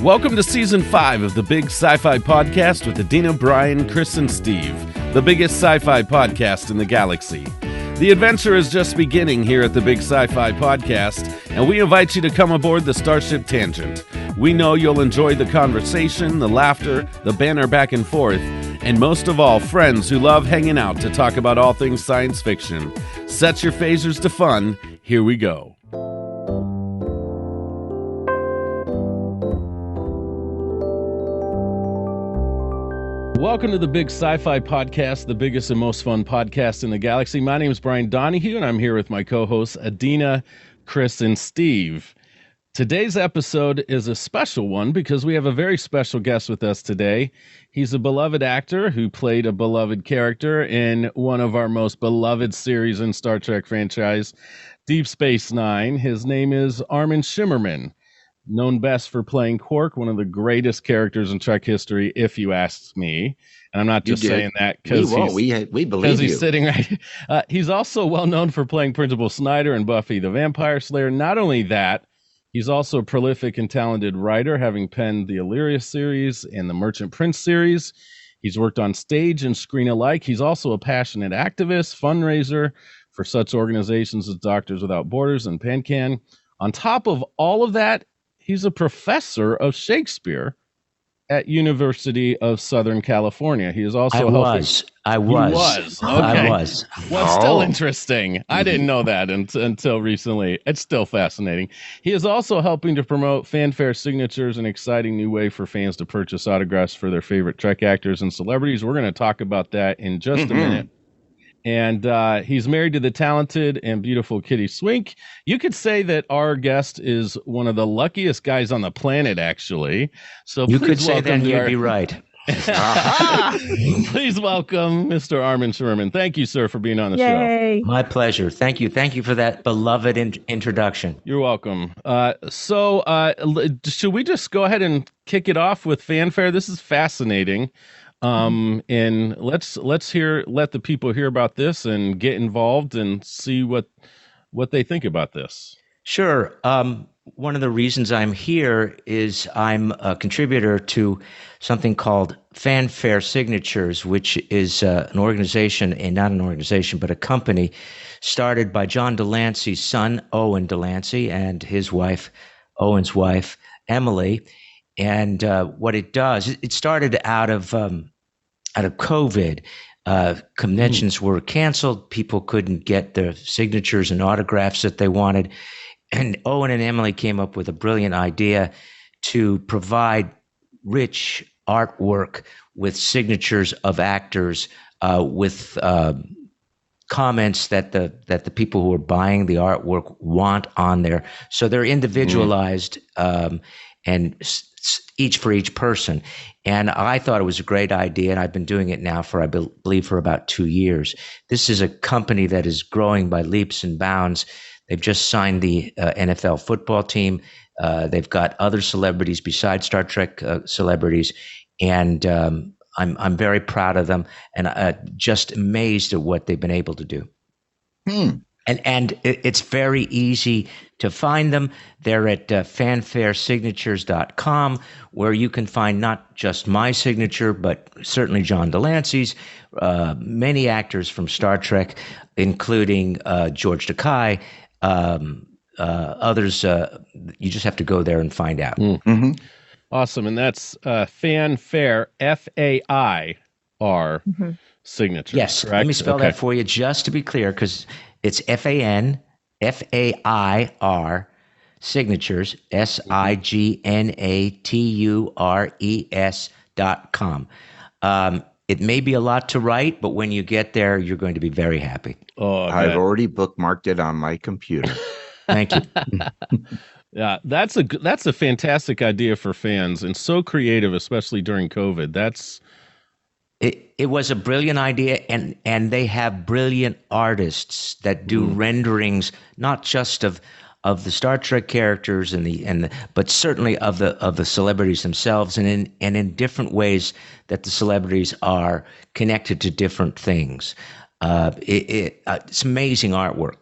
Welcome to Season 5 of the Big Sci-Fi Podcast with Adina, Brian, Cris, and Steve, the biggest sci-fi podcast in the galaxy. The adventure is just beginning here at the Big Sci-Fi Podcast, and we invite you to come aboard the Starship Tangent. We know you'll enjoy the conversation, the laughter, the banter back and forth, and most of all, friends who love hanging out to talk about all things science fiction. Set your phasers to fun. Here we go. Welcome to the Big Sci-Fi Podcast, the biggest and most fun podcast in the galaxy. My name is Brian Donahue, and I'm here with my co-hosts Adina, Cris, and Steve. Today's episode is a special one because we have a very special guest with us today. He's a beloved actor who played a beloved character in one of our most beloved series in Star Trek franchise, Deep Space Nine. His name is Armin Shimerman, known best for playing Quark, one of the greatest characters in Trek history, if you ask me. And I'm not just saying that because we believe he's you. Sitting right. He's also well known for playing Principal Snyder in Buffy the Vampire Slayer. Not only that, he's also a prolific and talented writer, having penned the Illyria series and the Merchant Prince series. He's worked on stage and screen alike. He's also a passionate activist, fundraiser for such organizations as Doctors Without Borders and PanCan. On top of all of that, he's a professor of Shakespeare at University of Southern California. He is also I was. Okay. What's still interesting? I didn't know that until recently. It's still fascinating. He is also helping to promote fanfare signatures, an exciting new way for fans to purchase autographs for their favorite Trek actors and celebrities. We're going to talk about that in just a minute. And he's married to the talented and beautiful Kitty Swink. You could say that our guest is one of the luckiest guys on the planet, actually. So you could say that, and you'd be right. Please welcome Mr. Armin Shimerman. Thank you, sir, for being on the show. My pleasure. Thank you. Thank you for that beloved introduction. You're welcome. So should we just go ahead and kick it off with fanfare? This is fascinating. And let the people hear about this and get involved and see what they think about this. Sure. One of the reasons I'm here is I'm a contributor to something called Fanfare Signatures, which is an organization, and not an organization, but a company started by John Delancey's son, Owen Delancey, and his wife, Owen's wife, Emily. And what it does, it started out of COVID. Conventions were canceled. People couldn't get the signatures and autographs that they wanted. And Owen and Emily came up with a brilliant idea to provide rich artwork with signatures of actors, with comments that the people who are buying the artwork want on there. So they're individualized and each for each person. And I thought it was a great idea, and I've been doing it now for, I believe, for about 2 years. This is a company that is growing by leaps and bounds. They've just signed the NFL football team. They've got other celebrities besides Star Trek celebrities, and I'm very proud of them, and just amazed at what they've been able to do. And it's very easy to find them. They're at fanfaresignatures.com, where you can find not just my signature, but certainly John Delancey's, many actors from Star Trek, including George Takei, others. You just have to go there and find out. Awesome. And that's Fanfare, F-A-I-R, signature. Yes. Correct? Let me spell that for you just to be clear, because it's Fanfair signatures, signatures.com. It may be a lot to write, but when you get there, you're going to be very happy. Oh, I've already bookmarked it on my computer. Thank you. Yeah, that's a fantastic idea for fans, and so creative, especially during COVID. It was a brilliant idea, and they have brilliant artists that do renderings, not just of the Star Trek characters but certainly of the celebrities themselves, and in different ways that the celebrities are connected to different things. It's amazing artwork.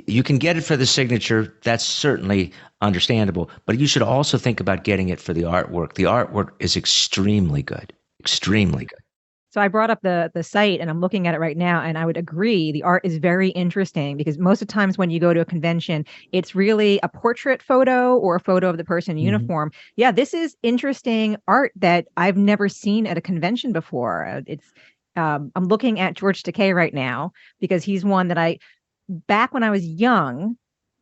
You can get it for the signature. That's certainly understandable. But you should also think about getting it for the artwork. The artwork is extremely good. Extremely good. So I brought up the site and I'm looking at it right now, and I would agree the art is very interesting because most of the times when you go to a convention, it's really a portrait photo or a photo of the person in uniform. Yeah, this is interesting art that I've never seen at a convention before. I'm looking at George Takei right now because he's one that back when I was young,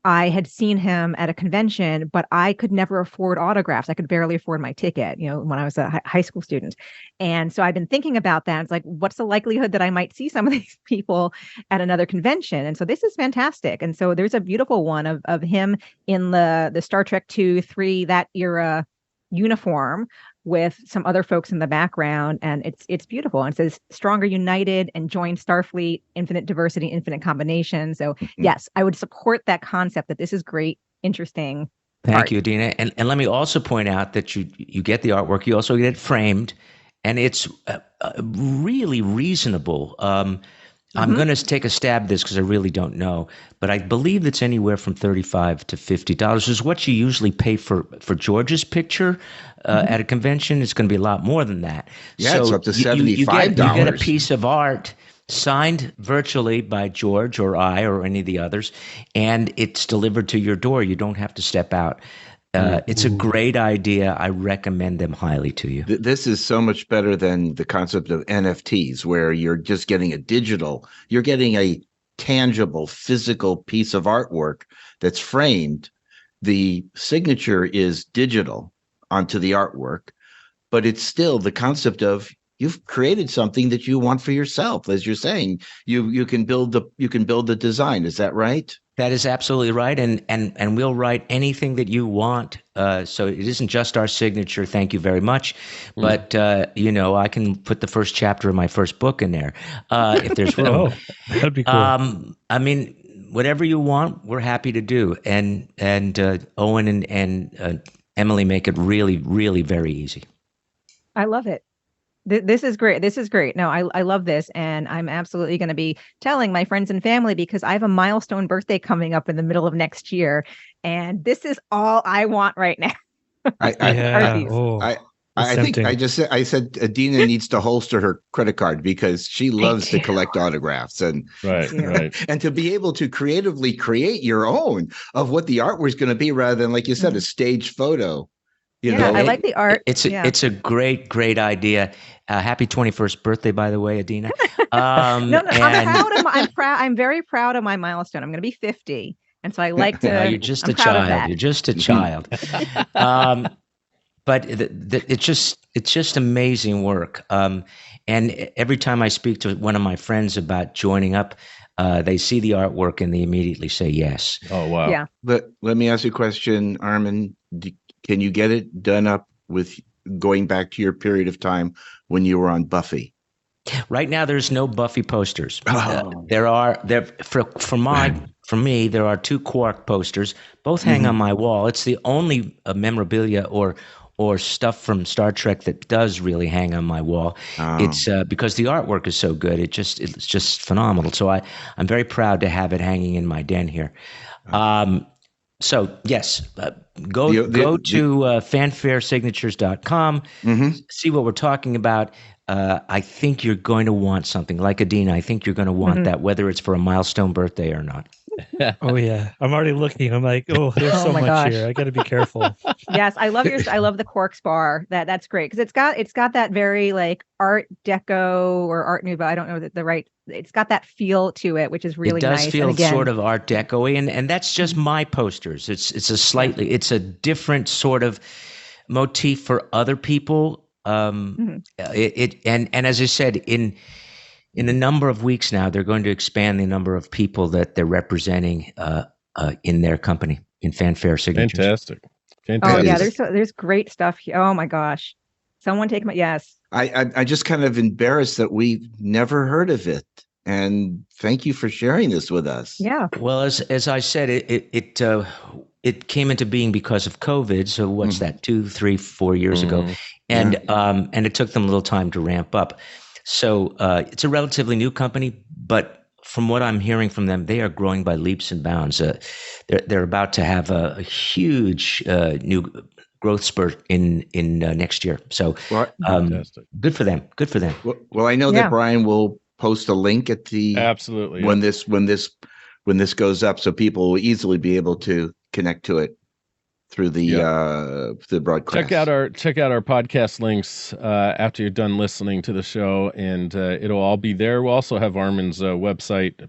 I had seen him at a convention, but I could never afford autographs. I could barely afford my ticket, when I was a high school student. And so I've been thinking about that. It's like, what's the likelihood that I might see some of these people at another convention? And so this is fantastic. And so there's a beautiful one of him in the Star Trek 2, 3, that era uniform with some other folks in the background, and it's beautiful. And it says stronger united and join Starfleet, infinite diversity, infinite combination. So yes, I would support that concept that this is great, interesting. Thank you, Dina. And let me also point out that you get the artwork, you also get it framed, and it's really reasonable. I'm going to take a stab at this because I really don't know, but I believe it's anywhere from $35 to $50 is what you usually pay for George's picture at a convention. It's going to be a lot more than that. Yeah, so it's up to $75. You get a piece of art signed virtually by George or I or any of the others, and it's delivered to your door. You don't have to step out. It's a great idea. I recommend them highly to you. This is so much better than the concept of NFTs, where you're just getting you're getting a tangible, physical piece of artwork that's framed. The signature is digital onto the artwork, but it's still the concept of you've created something that you want for yourself. As you're saying, you can build the design. Is that right? That is absolutely right, and we'll write anything that you want. So it isn't just our signature. Thank you very much, but I can put the first chapter of my first book in there if there's room. That'd be cool. I mean, whatever you want, we're happy to do, and Owen and Emily make it really, really very easy. I love it. This is great. This is great. No, I love this. And I'm absolutely going to be telling my friends and family because I have a milestone birthday coming up in the middle of next year. And this is all I want right now. I think I said Adina needs to holster her credit card because she loves to collect autographs and and to be able to creatively create your own of what the artwork is going to be rather than, like you said, a staged photo. I like the art. It's a great idea. Happy 21st birthday, by the way, Adina. I'm very proud of my milestone. I'm going to be 50, and so I like to. You're just a child. You're just a child. But it's just amazing work. And every time I speak to one of my friends about joining up, they see the artwork and they immediately say yes. Oh wow! Yeah. But let me ask you a question, Armin. Can you get it done up with going back to your period of time when you were on Buffy? Right now, there's no Buffy posters. Oh. For me, there are 2 Quark posters. Both hang on my wall. It's the only memorabilia or stuff from Star Trek that does really hang on my wall. Oh. It's because the artwork is so good. It's just phenomenal. So I'm very proud to have it hanging in my den here. So yes, go to fanfaresignatures.com, see what we're talking about. I think you're going to want something like Adina. I think you're going to want that, whether it's for a milestone birthday or not. Oh yeah, I'm already looking. I'm like, there's so much here. I got to be careful. Yes, I love the Quark bar. That's great because it's got that very like Art Deco or Art Nouveau. I don't know the right. It's got that feel to it, which is really nice. It does feel sort of Art Deco-y, and that's just my posters. It's a different sort of motif for other people. And as I said, in a number of weeks now, they're going to expand the number of people that they're representing in their company in Fanfare Signatures. Fantastic. Oh yeah, there's great stuff here. Oh my gosh, someone take my yes. I just kind of embarrassed that we've never heard of it, and thank you for sharing this with us. Yeah. Well, as I said, it came into being because of COVID. So what's that? 2, 3, 4 years ago, and it took them a little time to ramp up. So it's a relatively new company, but from what I'm hearing from them, they are growing by leaps and bounds. They're about to have a huge new growth spurt in next year. So fantastic. Good for them. Good for them. Well, I know that Brian will post a link at the absolutely when this goes up, so people will easily be able to connect to it through the broadcast. Check out our podcast links after you're done listening to the show, and it'll all be there. We'll also have Armin's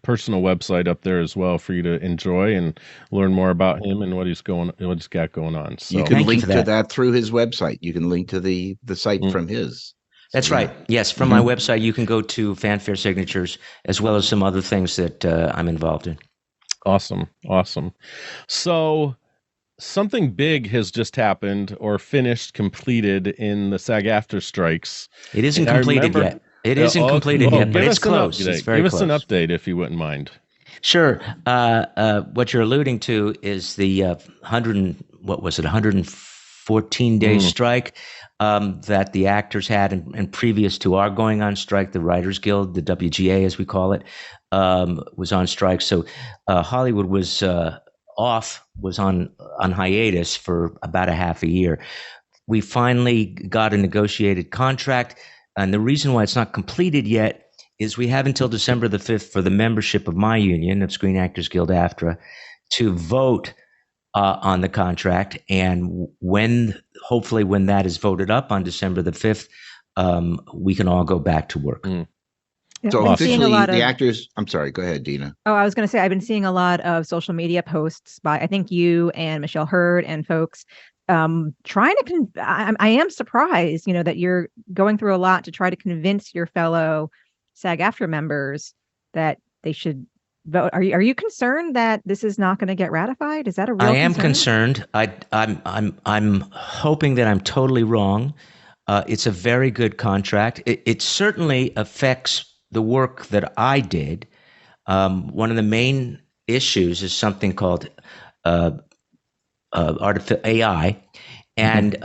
personal website up there as well for you to enjoy and learn more about him and what he's got going on. So you can link to that through his website. You can link to the site from his. That's right. Yes, from my website, you can go to Fanfare Signatures as well as some other things that I'm involved in. Awesome. So something big has just happened or completed in the SAG-AFTRA strikes. It isn't completed yet. It isn't completed yet, but it's close. It's very close. Give us an update if you wouldn't mind. Sure. What you're alluding to is the 114-day strike that the actors had, and previous to our going on strike, the Writers Guild, the WGA as we call it, was on strike. So Hollywood was on hiatus for about a half a year. We finally got a negotiated contract, and the reason why it's not completed yet is we have until December the 5th for the membership of my union, of Screen Actors Guild AFTRA, to vote on the contract. And hopefully when that is voted up on December the 5th, we can all go back to work. So officially, the actors. I'm sorry. Go ahead, Dina. Oh, I was going to say I've been seeing a lot of social media posts by I think you and Michelle Hurd and folks trying to. I am surprised, that you're going through a lot to try to convince your fellow SAG-AFTRA members that they should vote. Are you concerned that this is not going to get ratified? Is that a real concern? I am concerned. I'm hoping that I'm totally wrong. It's a very good contract. It certainly affects the work that I did. One of the main issues is something called artificial AI, and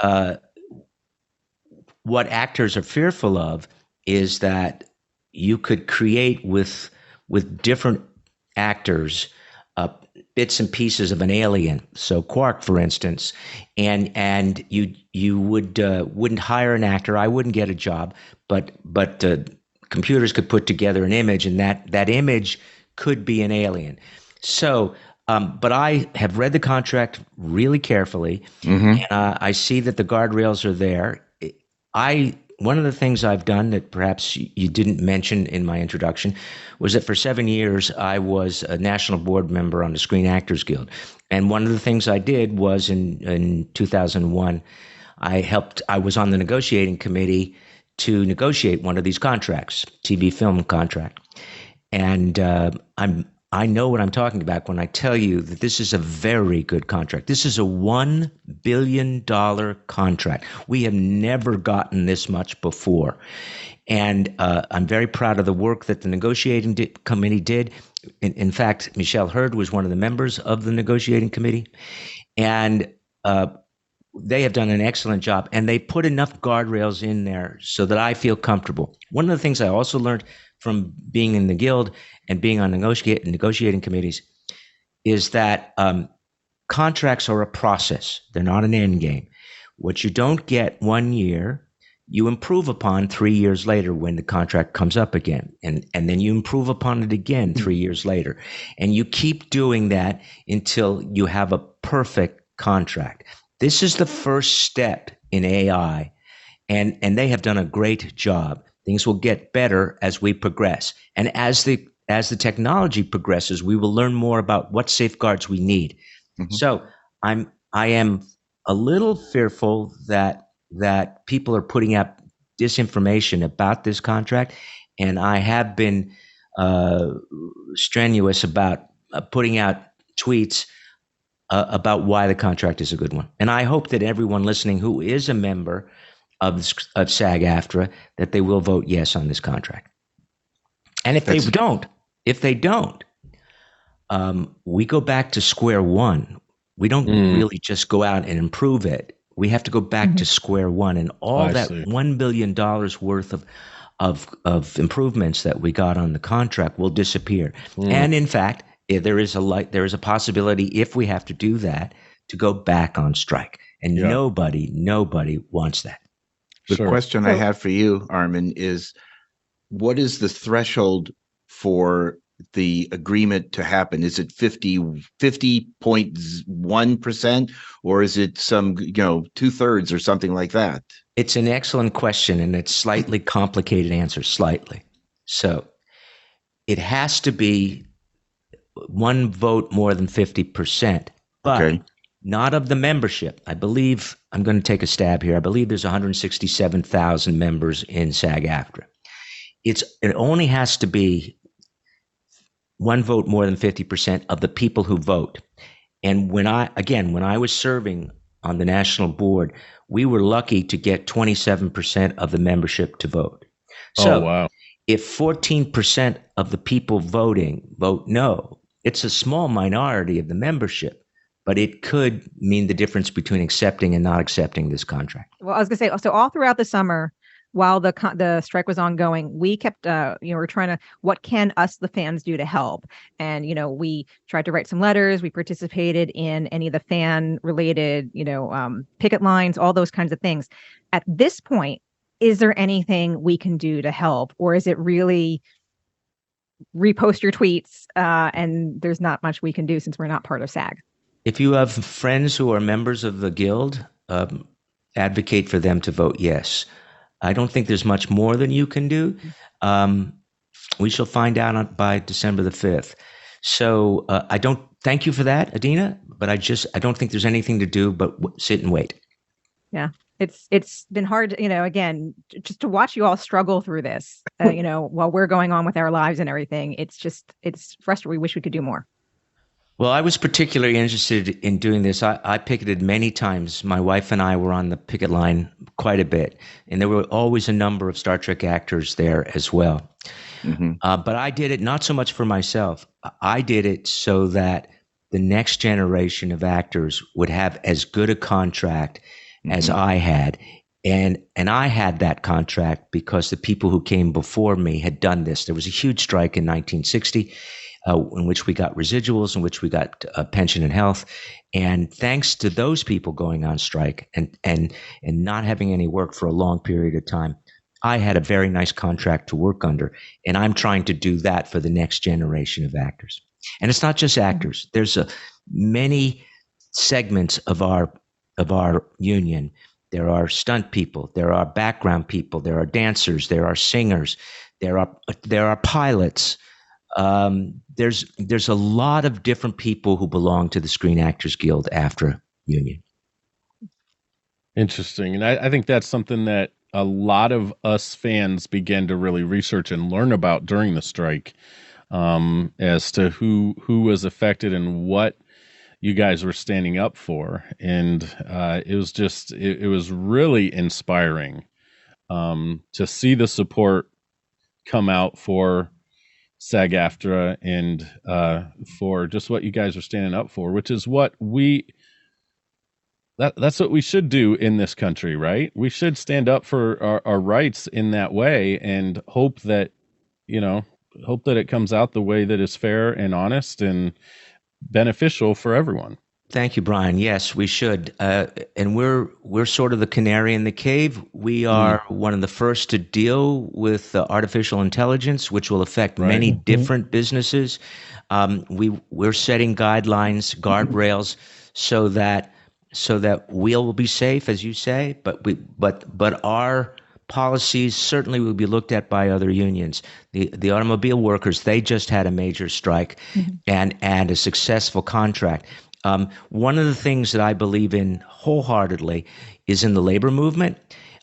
what actors are fearful of is that you could create with different actors bits and pieces of an alien. So Quark, for instance, and you wouldn't hire an actor. I wouldn't get a job, but computers could put together an image, and that image could be an alien. So, but I have read the contract really carefully, and I see that the guardrails are there. One of the things I've done that perhaps you didn't mention in my introduction was that for 7 years I was a national board member on the Screen Actors Guild. And one of the things I did was in 2001, I was on the negotiating committee to negotiate one of these contracts, TV film contract. And I know what I'm talking about when I tell you that this is a very good contract. This is a $1 billion contract. We have never gotten this much before. And I'm very proud of the work that the negotiating committee did. In fact, Michelle Hurd was one of the members of the negotiating committee. And they have done an excellent job. And they put enough guardrails in there so that I feel comfortable. One of the things I also learned from being in the guild and being on negotiating committees is that contracts are a process. They're not an end game. What you don't get 1 year, you improve upon 3 years later when the contract comes up again. And then you improve upon it again 3 years later. And you keep doing that until you have a perfect contract. This is the first step in AI, and they have done a great job. Things will get better as we progress. And as the technology progresses, we will learn more about what safeguards we need. So I am a little fearful that people are putting out disinformation about this contract, and I have been strenuous about putting out tweets about why the contract is a good one. And I hope that everyone listening who is a member of SAG-AFTRA, that they will vote yes on this contract. And if they don't, we go back to square one. We don't really just go out and improve it. We have to go back to square one, and all $1 billion worth of improvements that we got on the contract will disappear. And in fact, there is a possibility, if we have to do that, to go back on strike. And nobody wants that. The question I have for you, Armin, is what is the threshold for the agreement to happen? Is it 50.1%, or is it some, 2/3 or something like that? It's an excellent question, and it's slightly complicated answer, slightly. So it has to be one vote more than 50%, but not of the membership. I believe, I'm going to take a stab here, I believe there's 167,000 members in SAG-AFTRA. It only has to be one vote more than 50% of the people who vote. And when I was serving on the national board, we were lucky to get 27% of the membership to vote. So if 14% of the people voting vote no, it's a small minority of the membership, but it could mean the difference between accepting and not accepting this contract. Well, I was going to say, so all throughout the summer, while the strike was ongoing, we kept, we're trying to, what can us, the fans, do to help? And, we tried to write some letters. We participated in any of the fan related, picket lines, all those kinds of things. At this point, is there anything we can do to help? Or is it really repost your tweets and there's not much we can do since we're not part of SAG? If you have friends who are members of the guild, advocate for them to vote yes. I don't think there's much more than you can do. We shall find out by December the 5th. So I don't thank you for that, Adina, but I don't think there's anything to do but sit and wait. Yeah, it's been hard, again, just to watch you all struggle through this, while we're going on with our lives and everything. It's frustrating. We wish we could do more. Well, I was particularly interested in doing this. I picketed many times. My wife and I were on the picket line quite a bit, and there were always a number of Star Trek actors there as well. But I did it not so much for myself. I did it so that the next generation of actors would have as good a contract as I had. And I had that contract because the people who came before me had done this. There was a huge strike in 1960. In which we got residuals, in which we got pension and health. And thanks to those people going on strike and not having any work for a long period of time, I had a very nice contract to work under. And I'm trying to do that for the next generation of actors. And it's not just actors. There's many segments of our union. There are stunt people. There are background people. There are dancers. There are singers. There are pilots. There's a lot of different people who belong to the Screen Actors Guild AFTRA union. Interesting. And I think that's something that a lot of us fans began to really research and learn about during the strike, as to who was affected and what you guys were standing up for. And it was just, it was really inspiring to see the support come out for SAG-AFTRA and for just what you guys are standing up for, which is what that's what we should do in this country, right? We should stand up for our rights in that way and hope that it comes out the way that is fair and honest and beneficial for everyone. Thank you, Brian. Yes, we should. And we're sort of the canary in the cave. We are one of the first to deal with artificial intelligence, which will affect many different businesses. We're setting guidelines, guardrails, so that we'll be safe, as you say. But our policies certainly will be looked at by other unions. The automobile workers, they just had a major strike and a successful contract. One of the things that I believe in wholeheartedly is in the labor movement.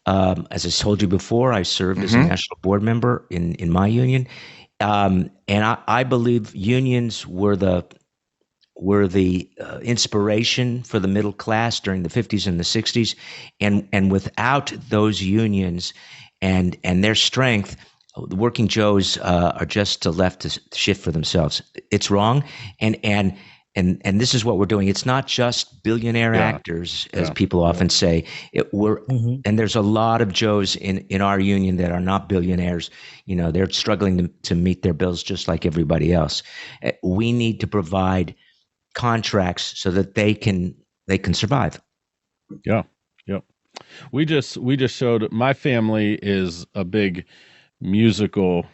As I told you before, I served as a national board member in my union. And I believe unions were the inspiration for the middle class during the 50s and the 60s. And without those unions and their strength, the working Joes are just left to shift for themselves. It's wrong. And And this is what we're doing. It's not just billionaire actors, as people often say. And there's a lot of Joes in our union that are not billionaires. They're struggling to meet their bills just like everybody else. We need to provide contracts so that they can survive. Yeah. Yep. We just showed, my family is a big musical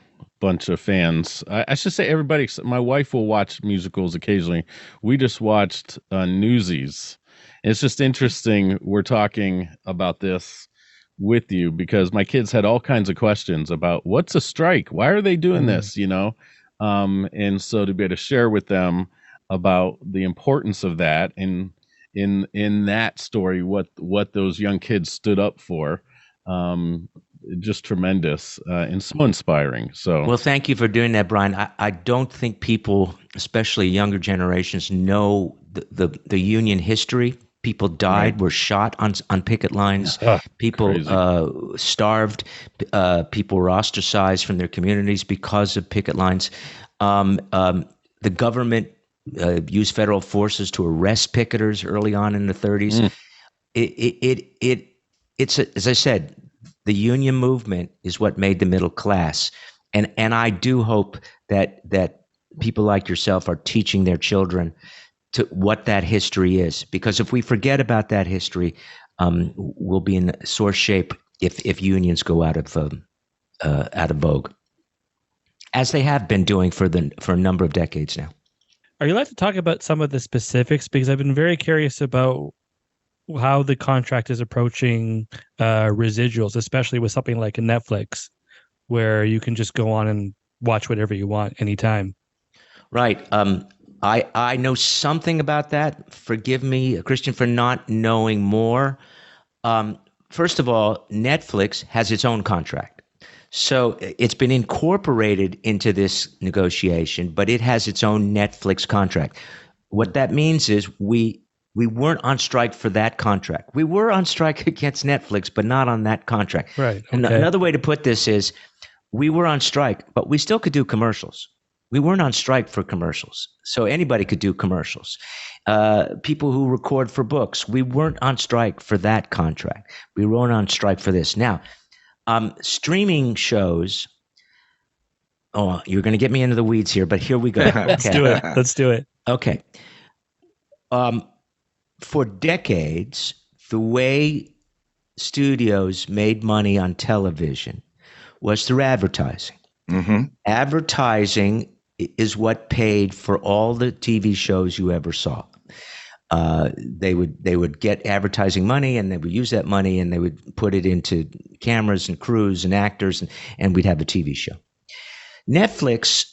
bunch of fans. I should say everybody except my wife will watch musicals occasionally. We just watched Newsies. It's just interesting we're talking about this with you because my kids had all kinds of questions about what's a strike? Why are they doing this? And so to be able to share with them about the importance of that and in that story what those young kids stood up for, just tremendous and so inspiring. So well, thank you for doing that, Brian. I don't think people, especially younger generations, know the union history. People died, were shot on picket lines. People starved. People were ostracized from their communities because of picket lines. The government used federal forces to arrest picketers early on in the 30s. It's as I said, the union movement is what made the middle class, and I do hope that people like yourself are teaching their children to what that history is, because if we forget about that history, we'll be in sore shape if unions go out of vogue, as they have been doing for a number of decades now. Are you allowed to talk about some of the specifics? Because I've been very curious about how the contract is approaching residuals, especially with something like a Netflix, where you can just go on and watch whatever you want anytime. Right. I know something about that. Forgive me, Christian, for not knowing more. First of all, Netflix has its own contract. So it's been incorporated into this negotiation, but it has its own Netflix contract. What that means is we weren't on strike for that contract. We were on strike against Netflix, but not on that contract. Right. Okay. And another way to put this is we were on strike, but we still could do commercials. We weren't on strike for commercials. So anybody could do commercials. People who record for books, we weren't on strike for that contract. We weren't on strike for this. Now, streaming shows, you're going to get me into the weeds here, but here we go. Okay. Let's do it. Okay. For decades, the way studios made money on television was through advertising. Mm-hmm. Advertising is what paid for all the TV shows you ever saw. They would get advertising money, and they would use that money, and they would put it into cameras and crews and actors, and we'd have a TV show. Netflix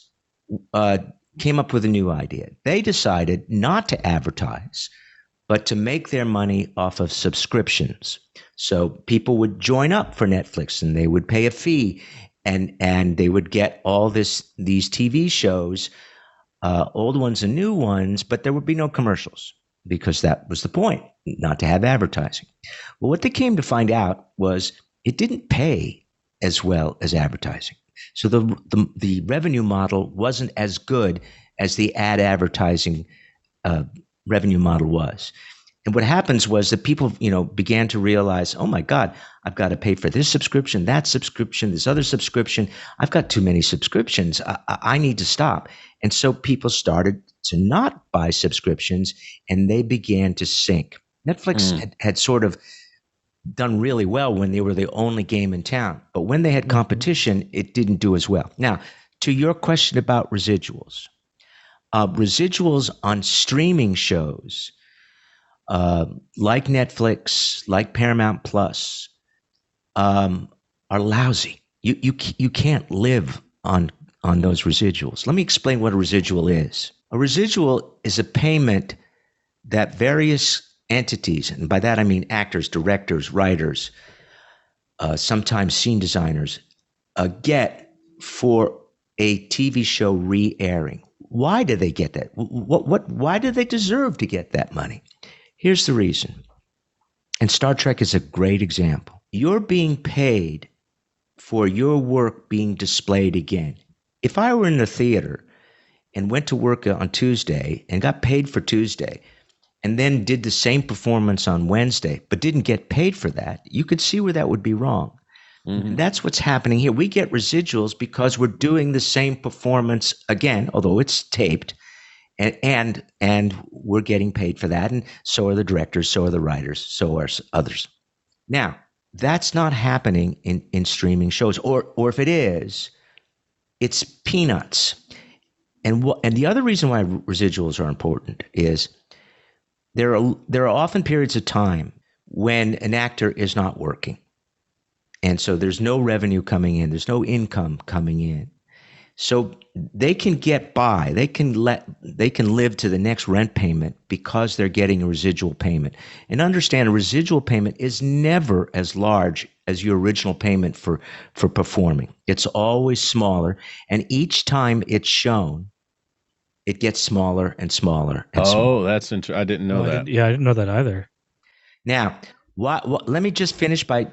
came up with a new idea. They decided not to advertise, but to make their money off of subscriptions. So people would join up for Netflix, and they would pay a fee, and they would get all these TV shows, old ones and new ones, but there would be no commercials, because that was the point, not to have advertising. Well, what they came to find out was it didn't pay as well as advertising. So the revenue model wasn't as good as the advertising revenue model was. And what happens was that people, began to realize, oh my God, I've got to pay for this subscription, that subscription, this other subscription. I've got too many subscriptions. I need to stop. And so people started to not buy subscriptions, and they began to sink. Netflix had sort of done really well when they were the only game in town. But when they had competition, it didn't do as well. Now, to your question about residuals, residuals on streaming shows, like Netflix, like Paramount Plus, are lousy. You can't live on those residuals. Let me explain what a residual is. A residual is a payment that various entities, and by that I mean actors, directors, writers, sometimes scene designers, get for a TV show re-airing. Why do they get that? Why do they deserve to get that money? Here's the reason. And Star Trek is a great example. You're being paid for your work being displayed again. If I were in the theater and went to work on Tuesday and got paid for Tuesday, and then did the same performance on Wednesday, but didn't get paid for that, you could see where that would be wrong. And that's what's happening here. We get residuals because we're doing the same performance again, although it's taped, and we're getting paid for that. And so are the directors, so are the writers, so are others. Now, that's not happening in streaming shows, or if it is, it's peanuts. And the other reason why residuals are important is there are often periods of time when an actor is not working. And so there's no revenue coming in. There's no income coming in. So they can get by. They can live to the next rent payment because they're getting a residual payment. And understand, a residual payment is never as large as your original payment for performing. It's always smaller. And each time it's shown, it gets smaller and smaller. And smaller. That's interesting. I didn't know that. I didn't know that either. Now, let me just finish by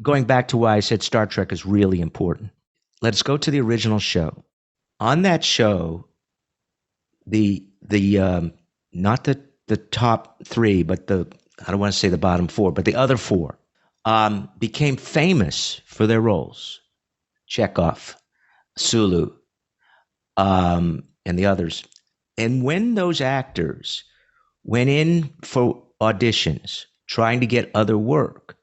going back to why I said Star Trek is really important. Let's go to the original show. On that show, the not the top three, but I don't want to say the bottom four, but the other four became famous for their roles. Chekhov, Sulu, and the others. And when those actors went in for auditions, trying to get other work,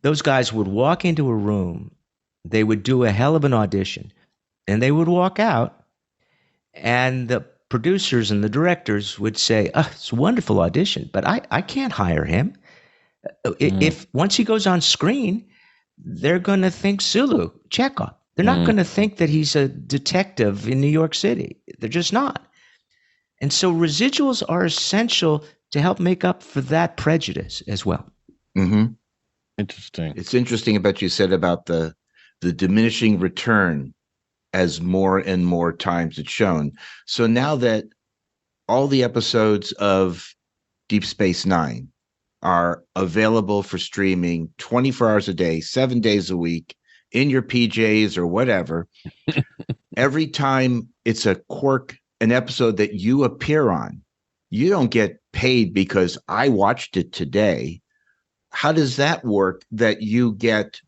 those guys would walk into a room, they would do a hell of an audition, and they would walk out, and the producers and the directors would say, it's a wonderful audition, but I can't hire him. If once he goes on screen, they're going to think Sulu, Chekhov. They're not going to think that he's a detective in New York City. They're just not. And so residuals are essential to help make up for that prejudice as well. Mm-hmm. Interesting. It's interesting about you said about the diminishing return as more and more times it's shown. So now that all the episodes of Deep Space Nine are available for streaming 24 hours a day, 7 days a week, in your PJs or whatever, every time it's a Quark, an episode that you appear on, you don't get paid because I watched it today. How does that work that you get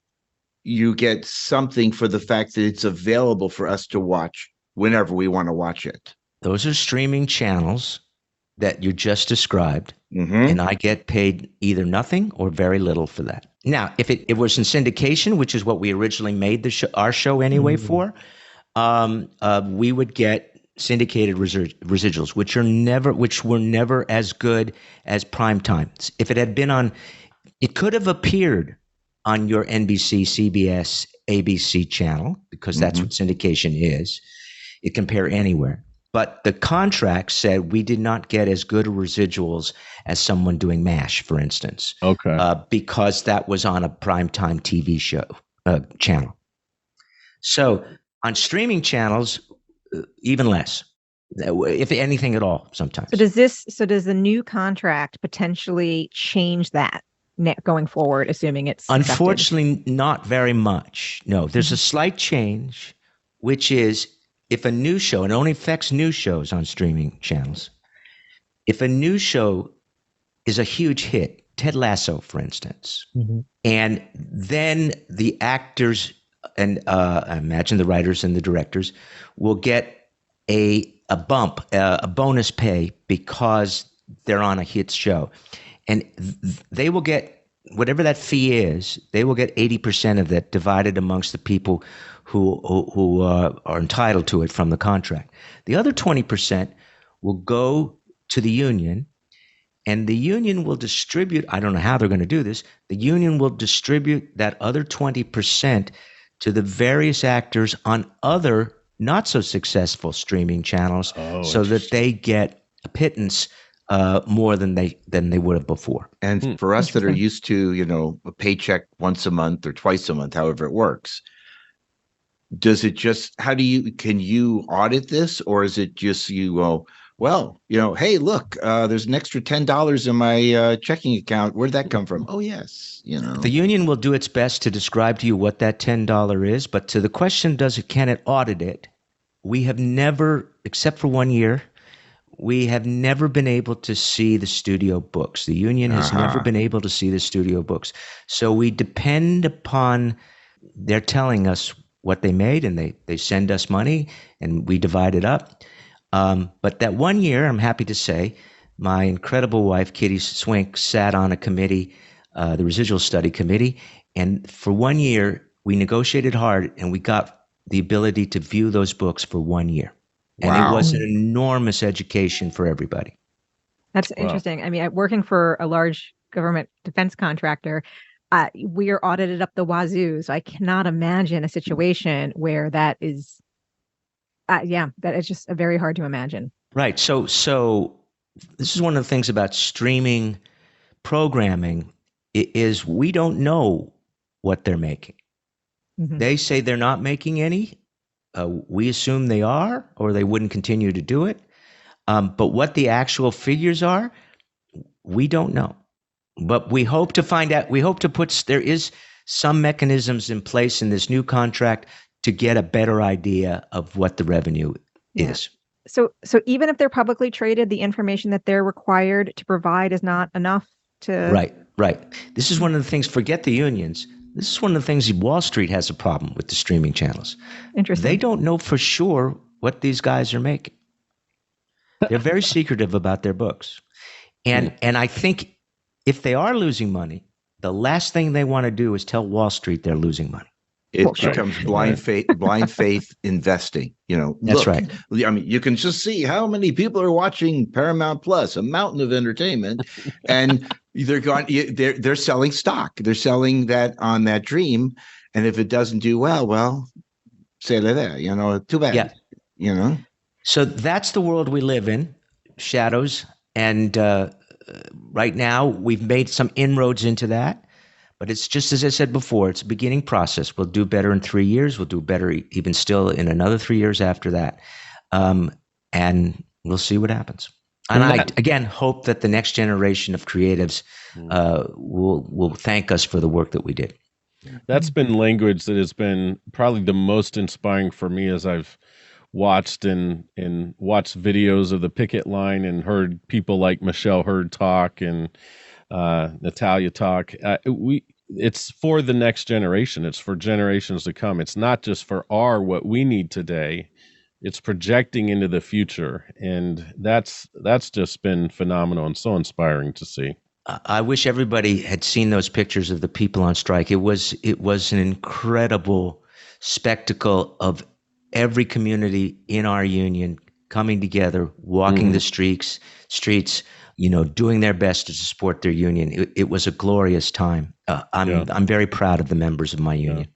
something for the fact that it's available for us to watch whenever we want to watch it? Those are streaming channels that you just described, Mm-hmm. and I get paid either nothing or very little for that. Now, if it was in syndication, which is what we originally made our show anyway for, we would get syndicated residuals, which were never as good as prime time. If it had been on, it could have appeared on your NBC, CBS, ABC channel, because that's what syndication is. It can pair anywhere. But the contract said we did not get as good residuals as someone doing MASH, for instance. Okay. Because that was on a primetime TV show channel. So on streaming channels, even less, if anything at all, sometimes. So does the new contract potentially change that going forward, assuming it's Unfortunately, not very much. No, there's a slight change, which is if a new show, and it only affects new shows on streaming channels, if a new show is a huge hit, Ted Lasso, for instance, and then the actors and I imagine the writers and the directors will get a bump, a bonus pay because they're on a hit show. And they will get whatever that fee is, they will get 80% of that divided amongst the people who are entitled to it from the contract. The other 20% will go to the union, and the union will distribute, I don't know how they're going to do this, the union will distribute that other 20% to the various actors on other not so successful streaming channels so that they get a pittance more than they would have before. And for us that are used to, a paycheck once a month or twice a month, however it works, does it just, can you audit this, or is it just you go, well, hey, look, there's an extra $10 in my checking account. Where'd that come from? Oh, yes. The union will do its best to describe to you what that $10 is, but to the question, can it audit it? we have never, except for 1 year, we have never been able to see the studio books. The union has never been able to see the studio books. So we depend upon their telling us what they made, and they send us money, and we divide it up. But that 1 year, I'm happy to say, my incredible wife, Kitty Swink, sat on a committee, the residual study committee, and for 1 year, we negotiated hard, and we got the ability to view those books for 1 year. And it was an enormous education for everybody. That's interesting. I mean, working for a large government defense contractor, we are audited up the wazoo. So I cannot imagine a situation where that is, that is just very hard to imagine. Right. So this is one of the things about streaming programming is we don't know what they're making. Mm-hmm. They say they're not making any. We assume they are, or they wouldn't continue to do it. But what the actual figures are, we don't know. But we hope to find out. We hope to there is some mechanisms in place in this new contract to get a better idea of what the revenue is. So even if they're publicly traded, the information that they're required to provide is not enough to. Right. This is one of the things. Forget the unions. This is one of the things Wall Street has a problem with the streaming channels. Interesting. They don't know for sure what these guys are making. They're very secretive about their books. And I think if they are losing money, the last thing they want to do is tell Wall Street they're losing money. It becomes blind faith investing. That's right. I mean, you can just see how many people are watching Paramount Plus, a mountain of entertainment, and they're selling stock. They're selling that on that dream, and if it doesn't do well, say there. Too bad. Yeah. So that's the world we live in, shadows, and right now we've made some inroads into that. But it's just as I said before, it's a beginning process. We'll do better in 3 years. We'll do better even still in another 3 years after that. And we'll see what happens. And I, again, hope that the next generation of creatives will thank us for the work that we did. That's been language that has been probably the most inspiring for me as I've watched and watched videos of the picket line and heard people like Michelle Hurd talk and Natalia talk. It's for the next generation. It's for generations to come. It's not just for what we need today. It's projecting into the future, and that's just been phenomenal and so inspiring to see. I wish everybody had seen those pictures of the people on strike. It was an incredible spectacle of every community in our union coming together, walking the streets, doing their best to support their union. It was a glorious time. I'm very proud of the members of my union.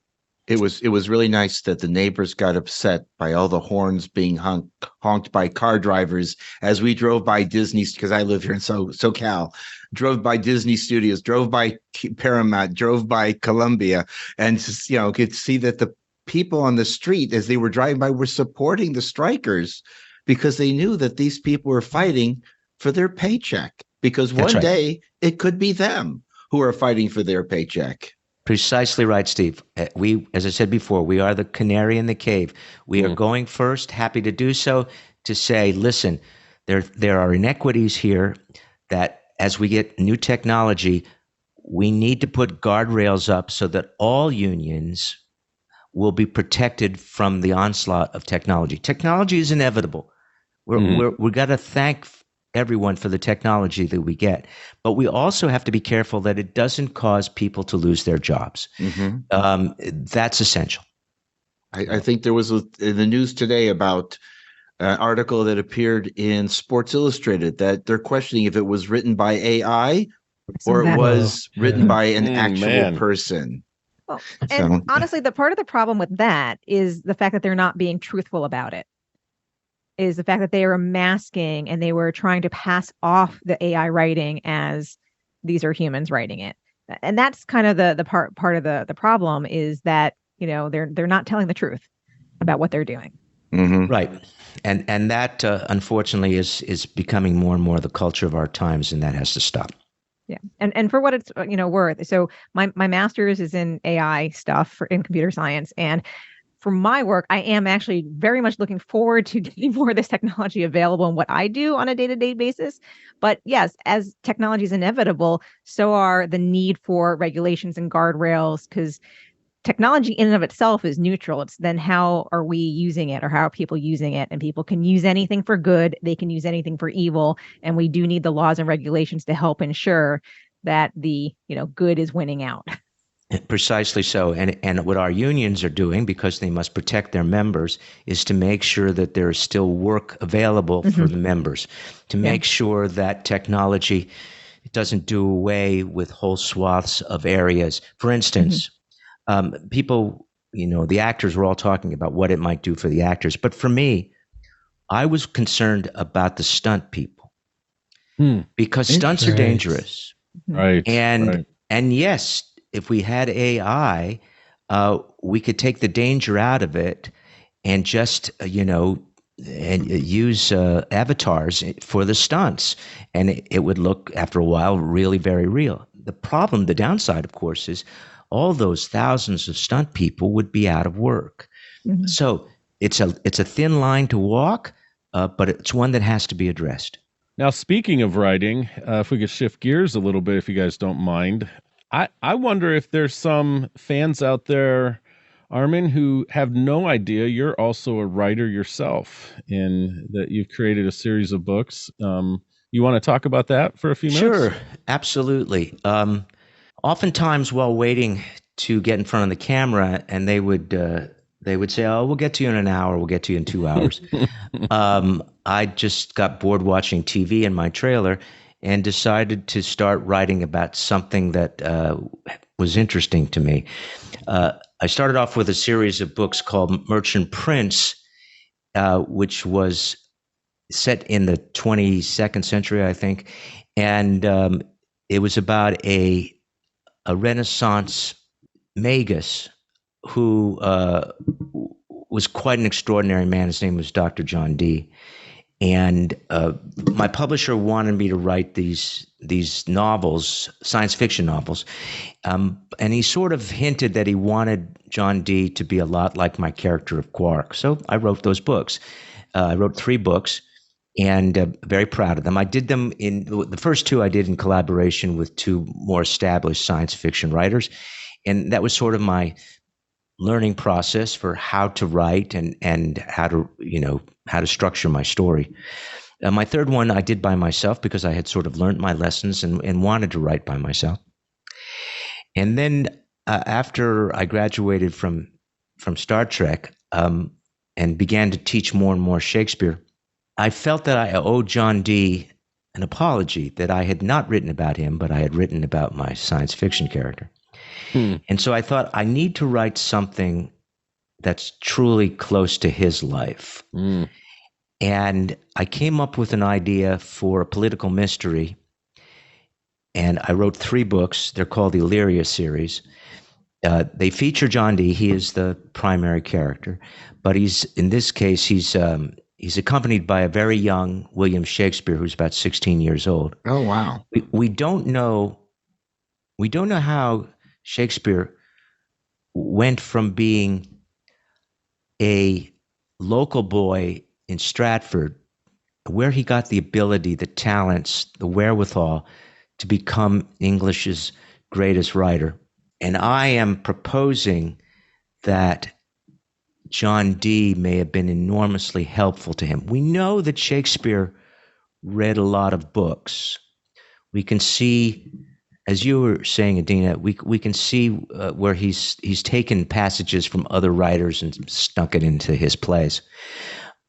It was really nice that the neighbors got upset by all the horns being honked by car drivers as we drove by Disney's, because I live here in SoCal, drove by Disney Studios, drove by Paramount, drove by Columbia, and just, could see that the people on the street as they were driving by were supporting the strikers because they knew that these people were fighting for their paycheck, because one day it could be them who are fighting for their paycheck. Precisely right, Steve. We, as I said before, we are the canary in the cave. We are going first, happy to do so, to say, listen, there are inequities here that as we get new technology, we need to put guardrails up so that all unions will be protected from the onslaught of technology. Technology is inevitable. We got to thank everyone for the technology that we get, but we also have to be careful that it doesn't cause people to lose their jobs. That's essential. I think there was in the news today about an article that appeared in Sports Illustrated that they're questioning if it was written by AI or it was written by an actual person. Well, and honestly, the part of the problem with that is the fact that they're not being truthful about it. Is the fact that they were masking and they were trying to pass off the AI writing as these are humans writing it. And that's kind of the part of the problem is that, they're not telling the truth about what they're doing. Right. And that unfortunately is becoming more and more the culture of our times, and that has to stop. Yeah. And for what it's, worth. So my master's is in AI stuff in computer science. And for my work, I am actually very much looking forward to getting more of this technology available in what I do on a day-to-day basis. But yes, as technology is inevitable, so are the need for regulations and guardrails, because technology in and of itself is neutral. It's then how are we using it, or how are people using it? And people can use anything for good, they can use anything for evil. And we do need the laws and regulations to help ensure that the good is winning out. Precisely so. And what our unions are doing, because they must protect their members, is to make sure that there is still work available for the members, to make sure that technology doesn't do away with whole swaths of areas. For instance, people, the actors were all talking about what it might do for the actors. But for me, I was concerned about the stunt people because stunts are dangerous. Right. And yes, if we had AI, we could take the danger out of it and just, and use avatars for the stunts. And it would look, after a while, really very real. The downside, of course, is all those thousands of stunt people would be out of work. So it's a thin line to walk, but it's one that has to be addressed. Now, speaking of writing, if we could shift gears a little bit, if you guys don't mind, I wonder if there's some fans out there, Armin, who have no idea you're also a writer yourself, and that you've created a series of books. You want to talk about that for a few minutes? Sure, absolutely. Oftentimes, while waiting to get in front of the camera, and they would say, "Oh, we'll get to you in an hour. We'll get to you in 2 hours." I just got bored watching TV in my trailer and decided to start writing about something that was interesting to me. I started off with a series of books called Merchant Prince, which was set in the 22nd century, I think. And it was about a Renaissance magus who was quite an extraordinary man. His name was Dr. John Dee. And my publisher wanted me to write these novels, science fiction novels. And he sort of hinted that he wanted John Dee to be a lot like my character of Quark. So I wrote those books. I wrote 3 books, and very proud of them. I did them the first 2 I did in collaboration with 2 more established science fiction writers. And that was sort of my learning process for how to write and how to structure my story. My third one I did by myself because I had sort of learned my lessons and wanted to write by myself. And then after I graduated from Star Trek and began to teach more and more Shakespeare, I felt that I owed John Dee an apology, that I had not written about him, but I had written about my science fiction character. And so I thought, I need to write something that's truly close to his life. And I came up with an idea for a political mystery, and I wrote 3 books. They're called the Illyria series. They feature John Dee. He is the primary character, but in this case, he's accompanied by a very young William Shakespeare, who's about 16 years old. Oh, wow. We don't know how Shakespeare went from being a local boy in Stratford, where he got the ability, the talents, the wherewithal to become English's greatest writer. And I am proposing that John Dee may have been enormously helpful to him. We know that Shakespeare read a lot of books. We can see, as you were saying, Adina, we can see where he's taken passages from other writers and stuck it into his plays.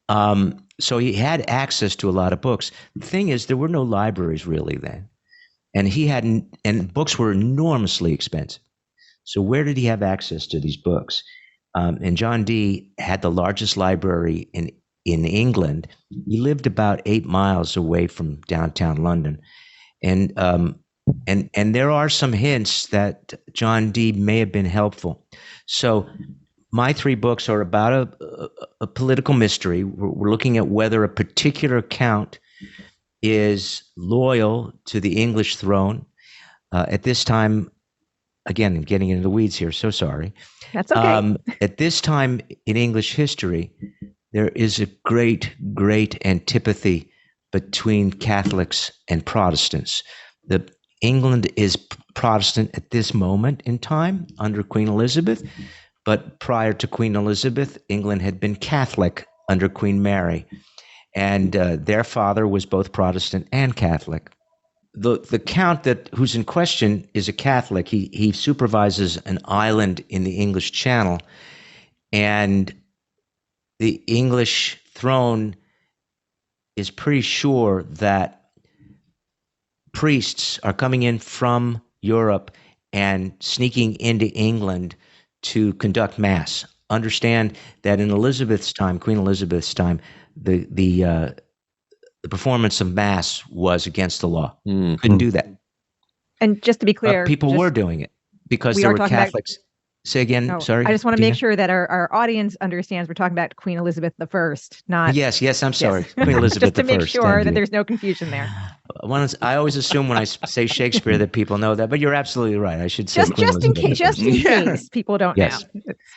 So he had access to a lot of books. The thing is, there were no libraries really then, and books were enormously expensive. So where did he have access to these books? And John Dee had the largest library in England. He lived about 8 miles away from downtown London, and there are some hints that John Dee may have been helpful. So my 3 books are about a political mystery. We're looking at whether a particular count is loyal to the English throne. At this time, again, I'm getting into the weeds here, so sorry. That's okay. At this time in English history, there is a great, great antipathy between Catholics and Protestants. England is Protestant at this moment in time under Queen Elizabeth, but prior to Queen Elizabeth, England had been Catholic under Queen Mary, and their father was both Protestant and Catholic. The count who's in question is a Catholic. He supervises an island in the English Channel, and the English throne is pretty sure that priests are coming in from Europe and sneaking into England to conduct mass. Understand that in Elizabeth's time, Queen Elizabeth's time, the performance of mass was against the law. Couldn't do that. And just to be clear, people were doing it because there were Catholics. Say again, sorry. I just want to make sure that our audience understands we're talking about Queen Elizabeth I, not... Yes, I'm sorry. Yes. Queen Elizabeth I. Just to make sure that there's no confusion there. I always assume when I say Shakespeare that people know that, but you're absolutely right. I should say just in case people don't know.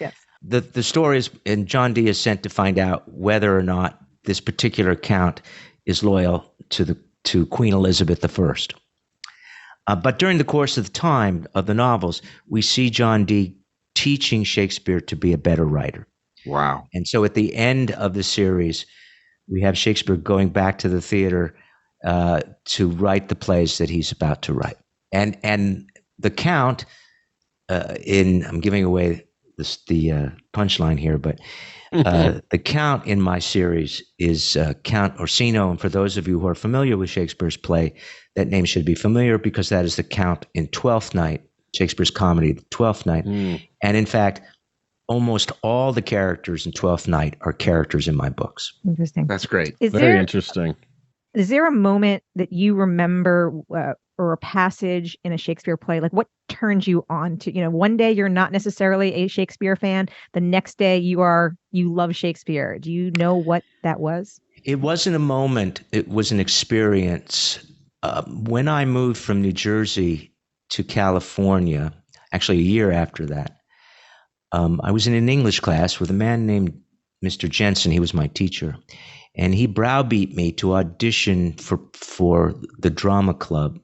Yes. The story is, and John Dee is sent to find out whether or not this particular count is loyal to Queen Elizabeth I. But during the course of the time of the novels, we see John Dee teaching Shakespeare to be a better writer. Wow. And so at the end of the series, we have Shakespeare going back to the theater to write the plays that he's about to write. And the count, I'm giving away the punchline here, but the count in my series is Count Orsino. And for those of you who are familiar with Shakespeare's play, that name should be familiar because that is the count in Twelfth Night, Shakespeare's comedy, Twelfth Night. And in fact, almost all the characters in Twelfth Night are characters in my books. Interesting. That's great. Very interesting. Is there a moment that you remember or a passage in a Shakespeare play? Like what turns you on to, one day you're not necessarily a Shakespeare fan. The next day you love Shakespeare. Do you know what that was? It wasn't a moment. It was an experience. When I moved from New Jersey to California, actually a year after that, I was in an English class with a man named Mr. Jensen. He was my teacher. And he browbeat me to audition for the drama club.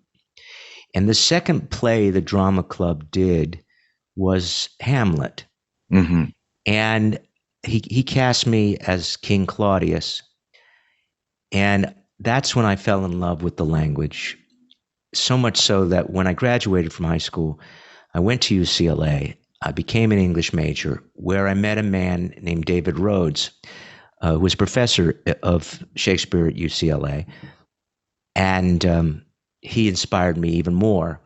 And the second play the drama club did was Hamlet. Mm-hmm. And he cast me as King Claudius. And that's when I fell in love with the language. So much so that when I graduated from high school, I went to UCLA. I became an English major where I met a man named David Rhodes, who was professor of Shakespeare at UCLA. And he inspired me even more.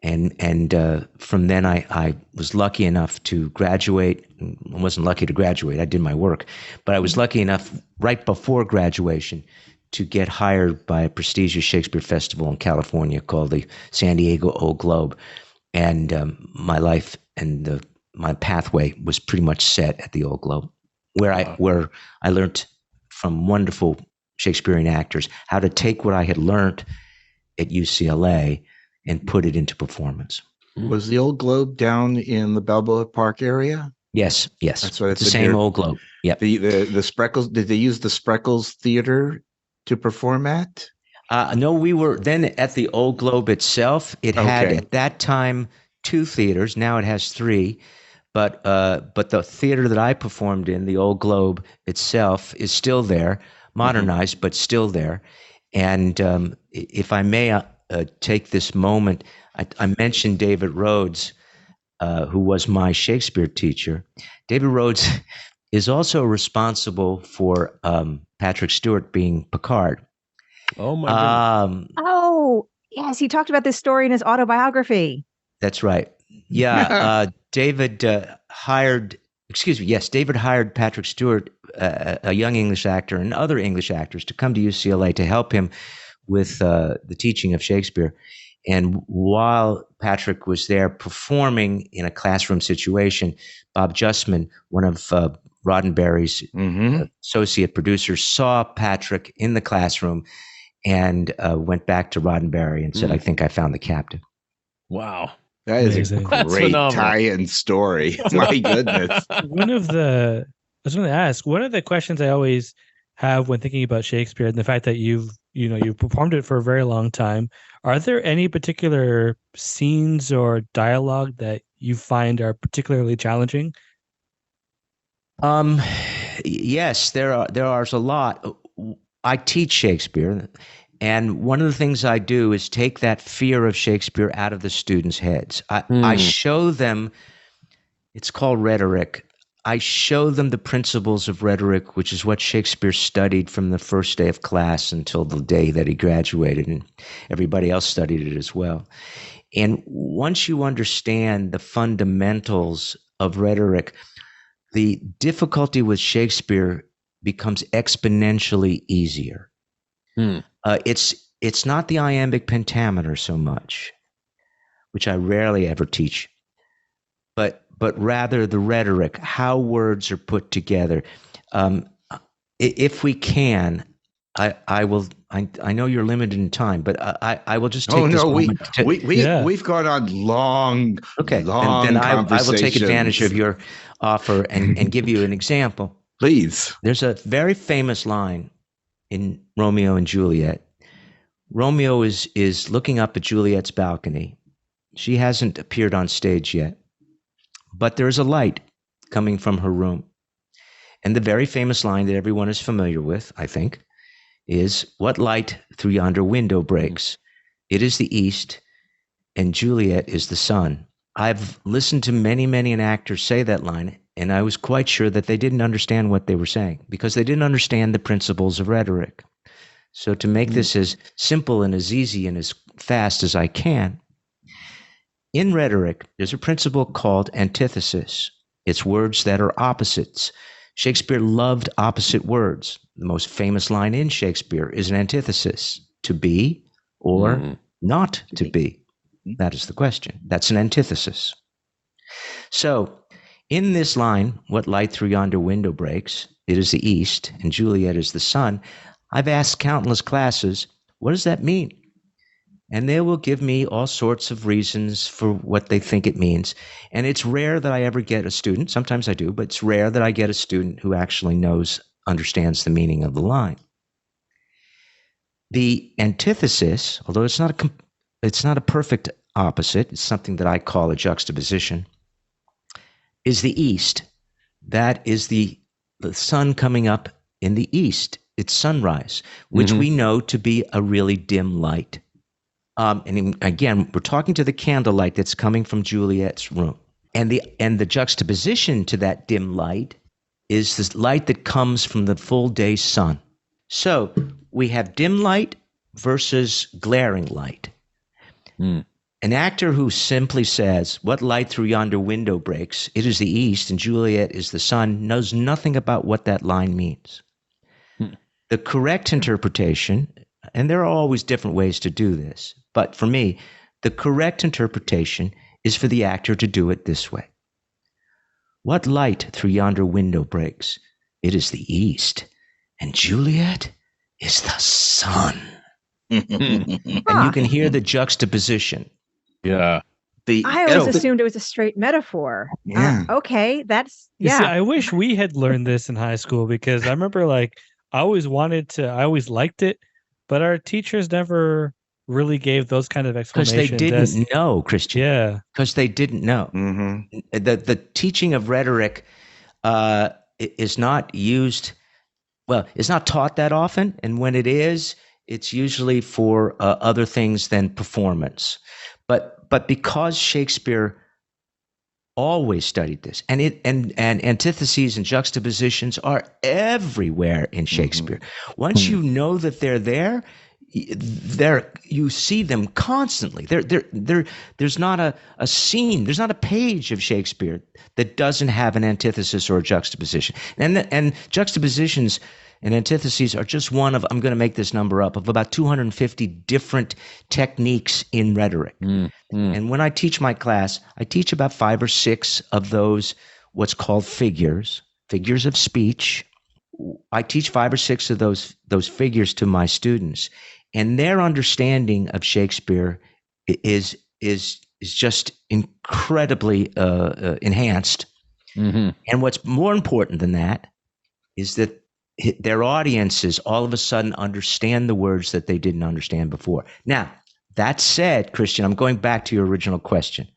And from then I was lucky enough to graduate. I wasn't lucky to graduate. I did my work. But I was lucky enough right before graduation to get hired by a prestigious Shakespeare festival in California called the San Diego Old Globe. And my life and my pathway was pretty much set at the Old Globe, where I learned from wonderful Shakespearean actors how to take what I had learned at UCLA and put it into performance. Was the Old Globe down in the Balboa Park area? Yes. That's what it's the same Old Globe. Yep. The Spreckles, did they use the Spreckles Theater to perform at? No, we were then at the Old Globe itself. It had at that time 2 theaters. Now it has 3. But the theater that I performed in, the Old Globe itself, is still there, modernized, but still there. And if I may take this moment, I mentioned David Rhodes, who was my Shakespeare teacher. David Rhodes is also responsible for Patrick Stewart being Picard. Oh, my goodness. Oh, yes. He talked about this story in his autobiography. That's right. Yeah. David hired Patrick Stewart, a young English actor, and other English actors to come to UCLA to help him with the teaching of Shakespeare. And while Patrick was there performing in a classroom situation, Bob Justman, one of Roddenberry's associate producers, saw Patrick in the classroom and went back to Roddenberry and said, I think I found the captain. Wow. That is Amazing. a That's great phenomenal. tie-in story. My goodness. I was going to ask, one of the questions I always have when thinking about Shakespeare and the fact that you've performed it for a very long time, are there any particular scenes or dialogue that you find are particularly challenging? Yes, there are a lot. I teach Shakespeare, and one of the things I do is take that fear of Shakespeare out of the students' heads. I show them, it's called rhetoric. I show them the principles of rhetoric, which is what Shakespeare studied from the first day of class until the day that he graduated, and everybody else studied it as well. And once you understand the fundamentals of rhetoric, the difficulty with Shakespeare becomes exponentially easier. It's not the iambic pentameter so much, which I rarely ever teach, but rather the rhetoric, how words are put together. If we can, I will. I know you're limited in time, but I will just take this moment to, we've gone on long. Okay, long then I will take conversations. advantage of your offer and give you an example. Please. There's a very famous line in Romeo and Juliet. Romeo is looking up at Juliet's balcony. She hasn't appeared on stage yet, but there's a light coming from her room. And the very famous line that everyone is familiar with, I think, is, "What light through yonder window breaks? It is the east, and Juliet is the sun." I've listened to many an actor say that line, and I was quite sure that they didn't understand what they were saying because they didn't understand the principles of rhetoric. So to make this as simple and as easy and as fast as I can, in rhetoric, there's a principle called antithesis. It's words that are opposites. Shakespeare loved opposite words. The most famous line in Shakespeare is an antithesis: to be or not to be. That is the question. That's an antithesis. So in this line, "What light through yonder window breaks? It is the east, and Juliet is the sun," I've asked countless classes, what does that mean? And they will give me all sorts of reasons for what they think it means. And it's rare that I ever get a student, sometimes I do, but it's rare that I get a student who actually understands the meaning of the line. The antithesis, although it's not a perfect opposite, it's something that I call a juxtaposition, is the east. That is the sun coming up in the east. It's sunrise, which we know to be a really dim light. And again, we're talking to the candlelight that's coming from Juliet's room. And the juxtaposition to that dim light is this light that comes from the full day sun. So we have dim light versus glaring light. An actor who simply says, "What light through yonder window breaks? It is the east, and Juliet is the sun," knows nothing about what that line means. The correct interpretation, and there are always different ways to do this, but for me, the correct interpretation is for the actor to do it this way. "What light through yonder window breaks? It is the east, and Juliet is the sun." And you can hear the juxtaposition. Yeah. I always assumed it was a straight metaphor. Yeah. Okay, that's See, I wish we had learned this in high school because I remember I always liked it, but our teachers never really gave those kind of explanations. Because they didn't know, Christian. Yeah. Because they didn't know. The teaching of rhetoric is not used, it's not taught that often. And when it is, it's usually for other things than performance. But because Shakespeare always studied this, and antitheses and juxtapositions are everywhere in Shakespeare. Once you know that they're there, you see them constantly. There's not a scene, there's not a page of Shakespeare that doesn't have an antithesis or a juxtaposition. And juxtapositions and antitheses are just one of, I'm going to make this number up, of about 250 different techniques in rhetoric. And when I teach my class, I teach about 5 or 6 of those, what's called figures of speech. I teach 5 or 6 of those figures to my students, and their understanding of Shakespeare is is just incredibly enhanced. Mm-hmm. And what's more important than that is that their audiences all of a sudden understand the words that they didn't understand before. Now, that said, Christian, I'm going back to your original question.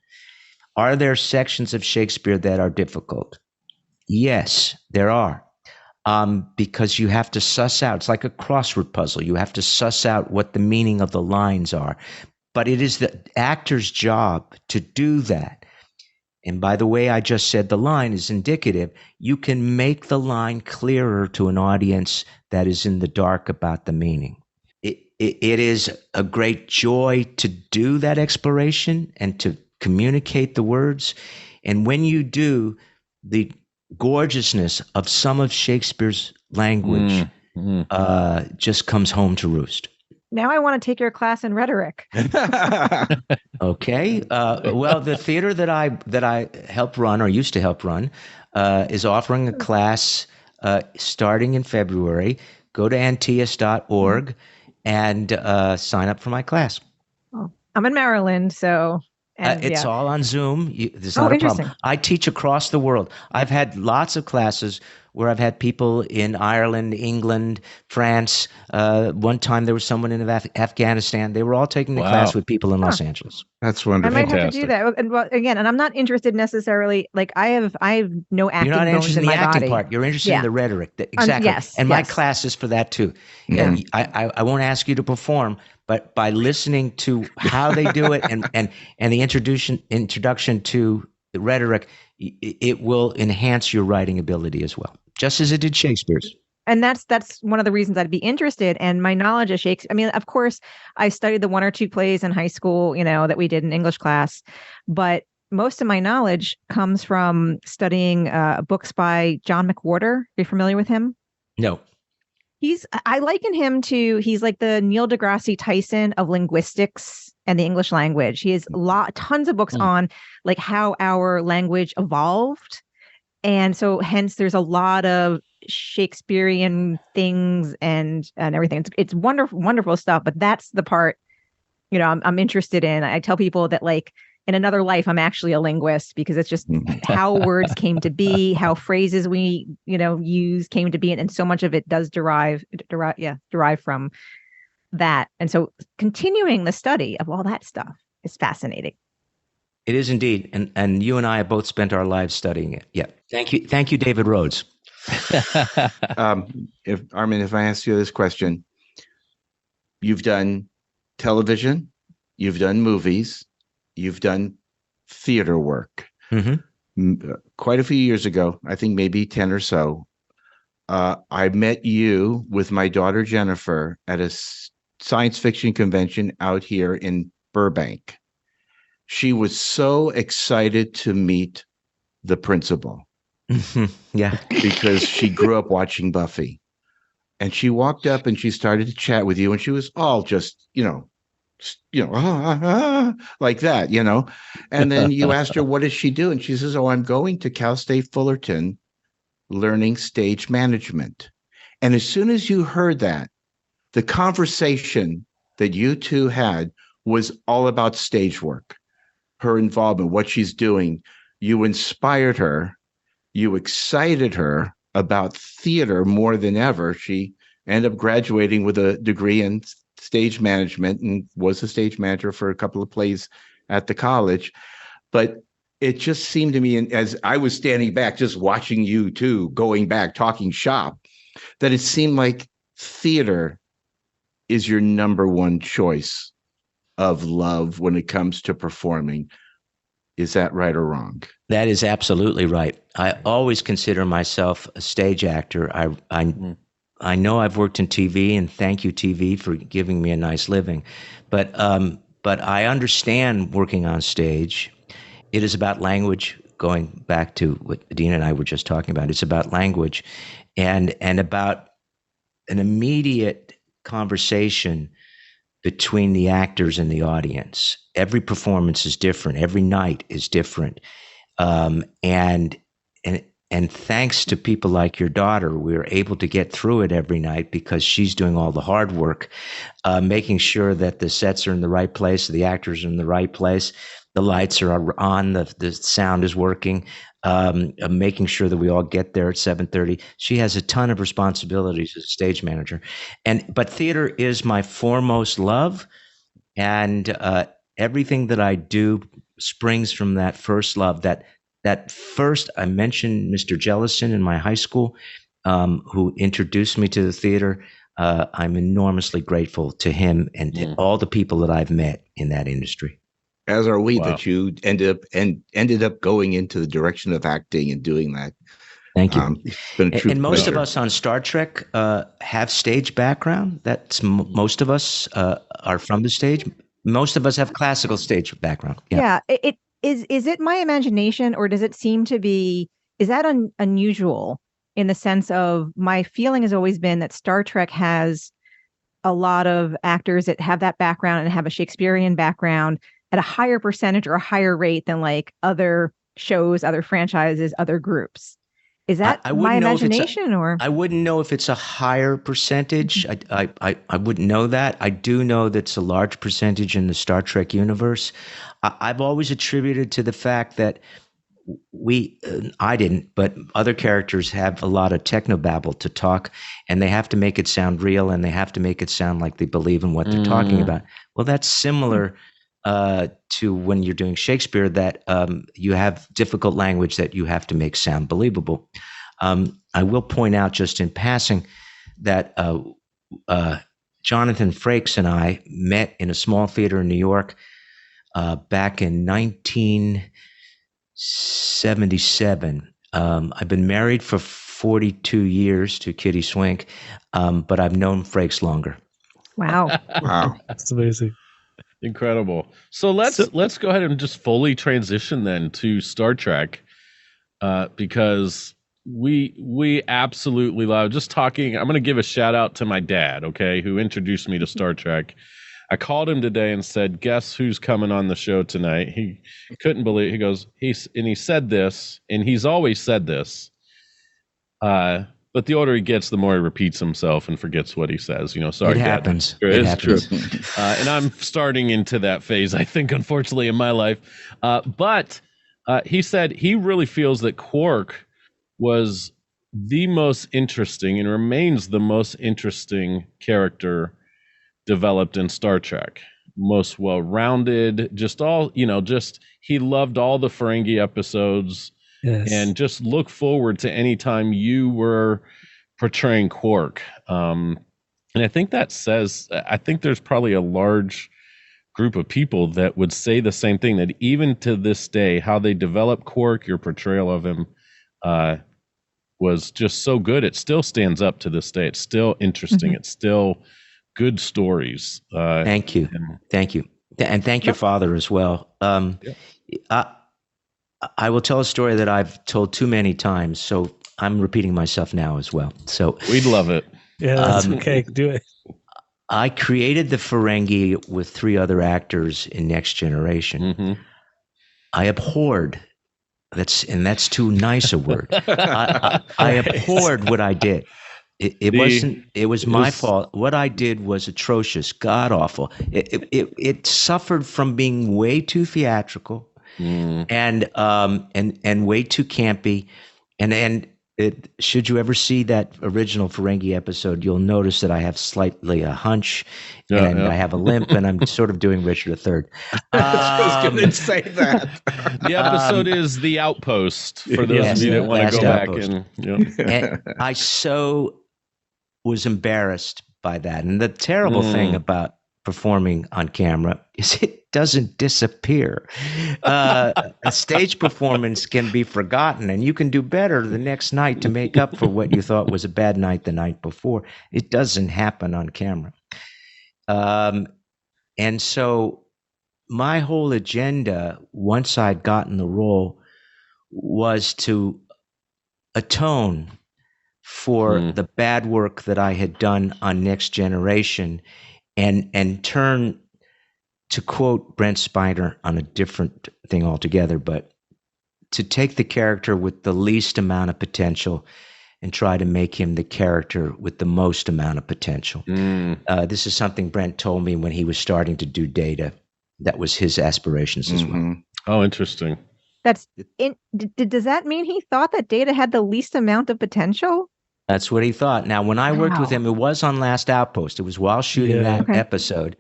Are there sections of Shakespeare that are difficult? Yes, there are. Because you have to suss out, it's like a crossword puzzle. You have to suss out what the meaning of the lines are. But it is the actor's job to do that. And by the way, I just said the line is indicative. You can make the line clearer to an audience that is in the dark about the meaning. It is a great joy to do that exploration and to communicate the words. And when you do, the gorgeousness of some of Shakespeare's language just comes home to roost. Now I want to take your class in rhetoric. Okay. Well, the theater that I help run or used to help run is offering a class starting in February. Go to antias.org and sign up for my class. Oh, I'm in Maryland, so it's all on Zoom. There's not a problem. I teach across the world. I've had lots of classes where I've had people in Ireland, England, France. One time there was someone in Afghanistan. They were all taking the class with people in Los Angeles. That's wonderful. I might have to do that. And again, and I'm not interested necessarily. Like I have no acting. You're not bones interested in the acting body. part. You're interested in the rhetoric. Exactly. Yes. And my class is for that too. Yeah. And I won't ask you to perform, but by listening to how they do it and the introduction to the rhetoric, it will enhance your writing ability as well, just as it did Shakespeare's. And that's one of the reasons I'd be interested. And my knowledge of Shakespeare, I mean, of course, I studied the one or two plays in high school, that we did in English class. But most of my knowledge comes from studying books by John McWhorter. Are you familiar with him? No. I liken him to, he's like the Neil deGrasse Tyson of linguistics and the English language. He has tons of books on like how our language evolved. And so hence there's a lot of Shakespearean things and everything. It's wonderful stuff. But that's the part, I'm interested in. I tell people that like in another life, I'm actually a linguist because it's just how words came to be, how phrases we, use came to be. And so much of it does derive from that. And so continuing the study of all that stuff is fascinating. It is indeed. And you and I have both spent our lives studying it. Yeah. Thank you, David Rhodes. Armin, if I ask you this question, you've done television, you've done movies, you've done theater work. Mm-hmm. Quite a few years ago, I think maybe 10 or so, I met you with my daughter Jennifer at a science fiction convention out here in Burbank. She was so excited to meet the principal. Yeah. Because she grew up watching Buffy. And she walked up and she started to chat with you, and she was all just, like that, And then you asked her, what does she do? And she says, I'm going to Cal State Fullerton learning stage management. And as soon as you heard that, the conversation that you two had was all about stage work, her involvement, what she's doing. You inspired her. You excited her about theater more than ever. She ended up graduating with a degree in stage management and was a stage manager for a couple of plays at the college. But it just seemed to me, and as I was standing back, just watching you two going back, talking shop, that it seemed like theater is your number one choice of love when it comes to performing. Is that right or wrong? That is absolutely right. I always consider myself a stage actor. I know I've worked in TV, and thank you, TV, for giving me a nice living. But I understand working on stage. It is about language, going back to what Adina and I were just talking about. It's about language and about an immediate conversation between the actors and the audience. Every performance is different. Every night is different. And thanks to people like your daughter, we're able to get through it every night because she's doing all the hard work, making sure that the sets are in the right place, the actors are in the right place. the lights are on, the sound is working, making sure that we all get there at 7:30. She has a ton of responsibilities as a stage manager, but theater is my foremost love, and everything that I do springs from that first love. That first, I mentioned Mr. Jellison in my high school, who introduced me to the theater. I'm enormously grateful to him and to all the people that I've met in that industry. As are we, Wow. that you ended up going into the direction of acting and doing that. Thank you. It's been a true And most pleasure. of us on Star Trek have stage background. That's most of us are from the stage. Most of us have classical stage background. Yeah. Is it my imagination, or does it seem to be? Is that unusual in the sense of my feeling has always been that Star Trek has a lot of actors that have that background and have a Shakespearean background at a higher percentage or a higher rate than like other shows, other franchises, other groups. Is that my imagination, or? I wouldn't know if it's a higher percentage. I wouldn't know that. I do know that it's a large percentage in the Star Trek universe. I've always attributed to the fact that I didn't, but other characters have a lot of technobabble to talk, and they have to make it sound real, and they have to make it sound like they believe in what they're talking about. Well, that's similar to when you're doing Shakespeare, that you have difficult language that you have to make sound believable. I will point out just in passing that Jonathan Frakes and I met in a small theater in New York back in 1977. I've been married for 42 years to Kitty Swink, but I've known Frakes longer. Wow. Wow. That's amazing. Incredible. So let's go ahead and just fully transition then to Star Trek, because we absolutely love just talking. I'm going to give a shout out to my dad, okay, who introduced me to Star Trek. I called him today and said, "Guess who's coming on the show tonight?" He couldn't believe it. He goes, he said this, and he's always said this. But the older he gets, the more he repeats himself and forgets what he says. Sorry, It happens. Dad. It It's happens. true. And I'm starting into that phase, I think, unfortunately, in my life. But he said he really feels that Quark was the most interesting and remains the most interesting character developed in Star Trek. Most well-rounded, just he loved all the Ferengi episodes. Yes. And just look forward to any time you were portraying Quark. And I think there's probably a large group of people that would say the same thing, that even to this day, how they developed Quark, your portrayal of him, was just so good. It still stands up to this day. It's still interesting. It's still good stories. Thank you. Thank you. And thank your father as well. I will tell a story that I've told too many times, so I'm repeating myself now as well. So we'd love it. Yeah, that's okay. Do it. I created the Ferengi with 3 other actors in Next Generation. Mm-hmm. I abhorred. That's too nice a word. I abhorred what I did. It was my fault. What I did was atrocious, god awful. It suffered from being way too theatrical. And way too campy, and should you ever see that original Ferengi episode, you'll notice that I have slightly a hunch, and I have a limp, and I'm sort of doing Richard III. I was going to say that. The episode is The Outpost, for those Yes, of you that want to Last go back Outpost. and And I so was embarrassed by that. And the terrible thing about performing on camera is it doesn't disappear. A stage performance can be forgotten, and you can do better the next night to make up for what you thought was a bad night the night before. It doesn't happen on camera. And so my whole agenda, once I'd gotten the role, was to atone for the bad work that I had done on Next Generation, and turn, to quote Brent Spiner on a different thing altogether, but to take the character with the least amount of potential and try to make him the character with the most amount of potential. This is something Brent told me when he was starting to do Data. that was his aspirations as well. Oh, interesting. Does that mean he thought that Data had the least amount of potential? That's what he thought. Now, when I worked with Wow. him, it was on Last Outpost. It was while shooting that Okay. episode.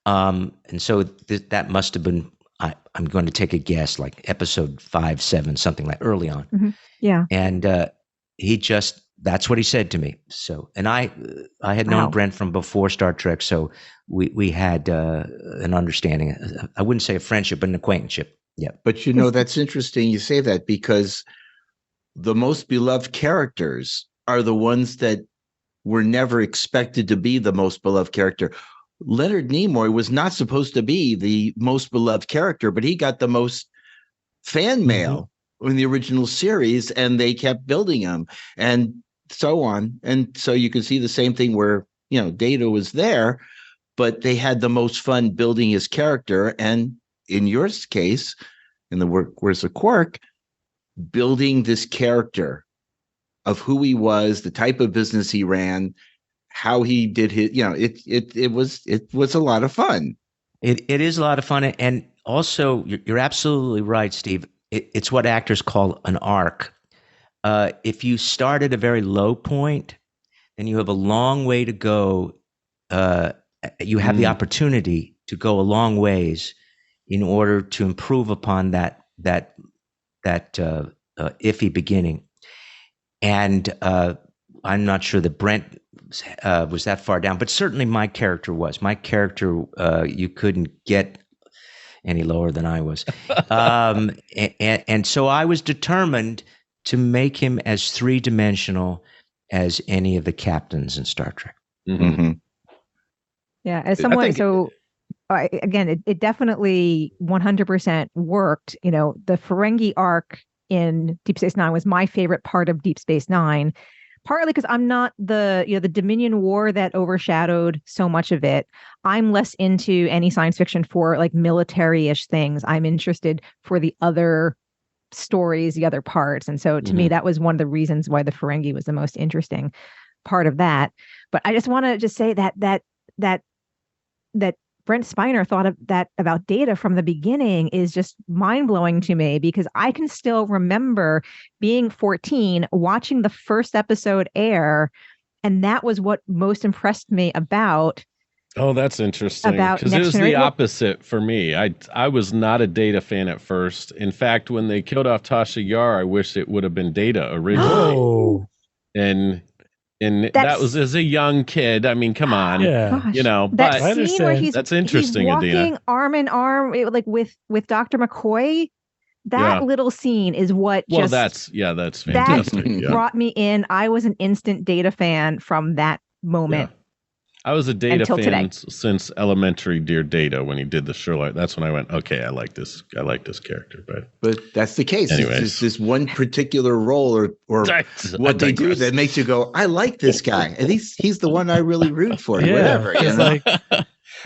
And so that must have been, I'm going to take a guess, like episode 5, 7, something like early on. Yeah. And that's what he said to me. So, and I had known Brent from before Star Trek, so we had an understanding. I wouldn't say a friendship, but an acquaintanceship. Yeah. But you know, that's interesting you say that, because the most beloved characters are the ones that were never expected to be the most beloved character. Leonard Nimoy was not supposed to be the most beloved character, but he got the most fan mail in the original series, and they kept building him and so on. And so you can see the same thing where, you know, Data was there, but they had the most fun building his character. And in your case, in the Where's the Quark, building this character of who he was, the type of business he ran, how he did his, you know, it was a lot of fun. It is a lot of fun. And also, you're absolutely right, Steve. It's what actors call an arc. If you start at a very low point, then you have a long way to go. You have the opportunity to go a long ways in order to improve upon that iffy beginning. And I'm not sure that Brent was that far down, but certainly my character was. My character, you couldn't get any lower than I was. And so I was determined to make him as three-dimensional as any of the captains in Star Trek. Yeah, as someone, again, it definitely 100% worked. You know, the Ferengi arc in Deep Space Nine was my favorite part of Deep Space Nine, partly because I'm not the Dominion War that overshadowed so much of it. I'm less into any science fiction for like military-ish things. I'm interested for the other stories, the other parts. And so to me, that was one of the reasons why the Ferengi was the most interesting part of that. But I just want to just say that Brent Spiner thought of that about Data from the beginning is just mind-blowing to me, because I can still remember being 14, watching the first episode air, and that was what most impressed me about. Oh, that's interesting, because it was the opposite for me. I was not a Data fan at first. In fact, when they killed off Tasha Yar, I wish it would have been Data originally. And that was as a young kid. I mean, come on, you know. That but scene where that's interesting, he's walking Adina. arm in arm, like with Dr. McCoy. That little scene is what that's fantastic. That brought me in. I was an instant Data fan from that moment. I was a Data fan today. Since elementary. Dear Data, when he did the Sherlock, that's when I went, okay, I like this character. But that's the case. Anyways. It's this one particular role or what they do that makes you go, I like this guy, and he's the one I really root for. Whatever, you know? Like,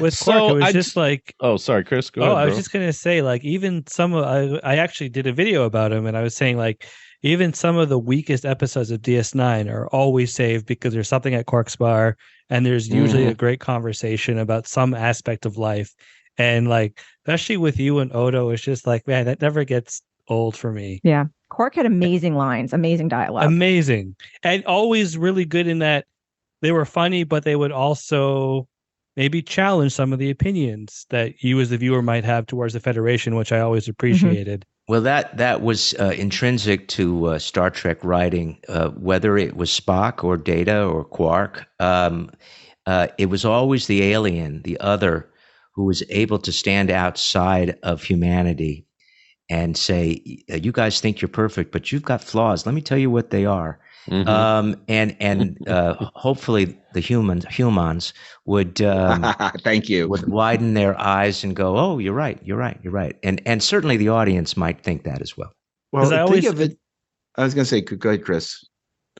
with Quark, it was just like. Oh, sorry, Chris. Go ahead, I was just gonna say, like, even I actually did a video about him, and I was saying, like, even some of the weakest episodes of DS9 are always saved because there's something at Quark's bar, and there's usually a great conversation about some aspect of life. And like, especially with you and Odo, it's just like, man, that never gets old for me. Yeah. Quark had amazing lines, amazing dialogue. Amazing. And always really good in that they were funny, but they would also maybe challenge some of the opinions that you as the viewer might have towards the Federation, which I always appreciated. Well, that was intrinsic to Star Trek writing, whether it was Spock or Data or Quark. It was always the alien, the other, who was able to stand outside of humanity and say, you guys think you're perfect, but you've got flaws. Let me tell you what they are. And hopefully the humans would thank you, would widen their eyes and go, oh, you're right. And certainly the audience might think that as well. Well, I was going to say, go ahead, Chris.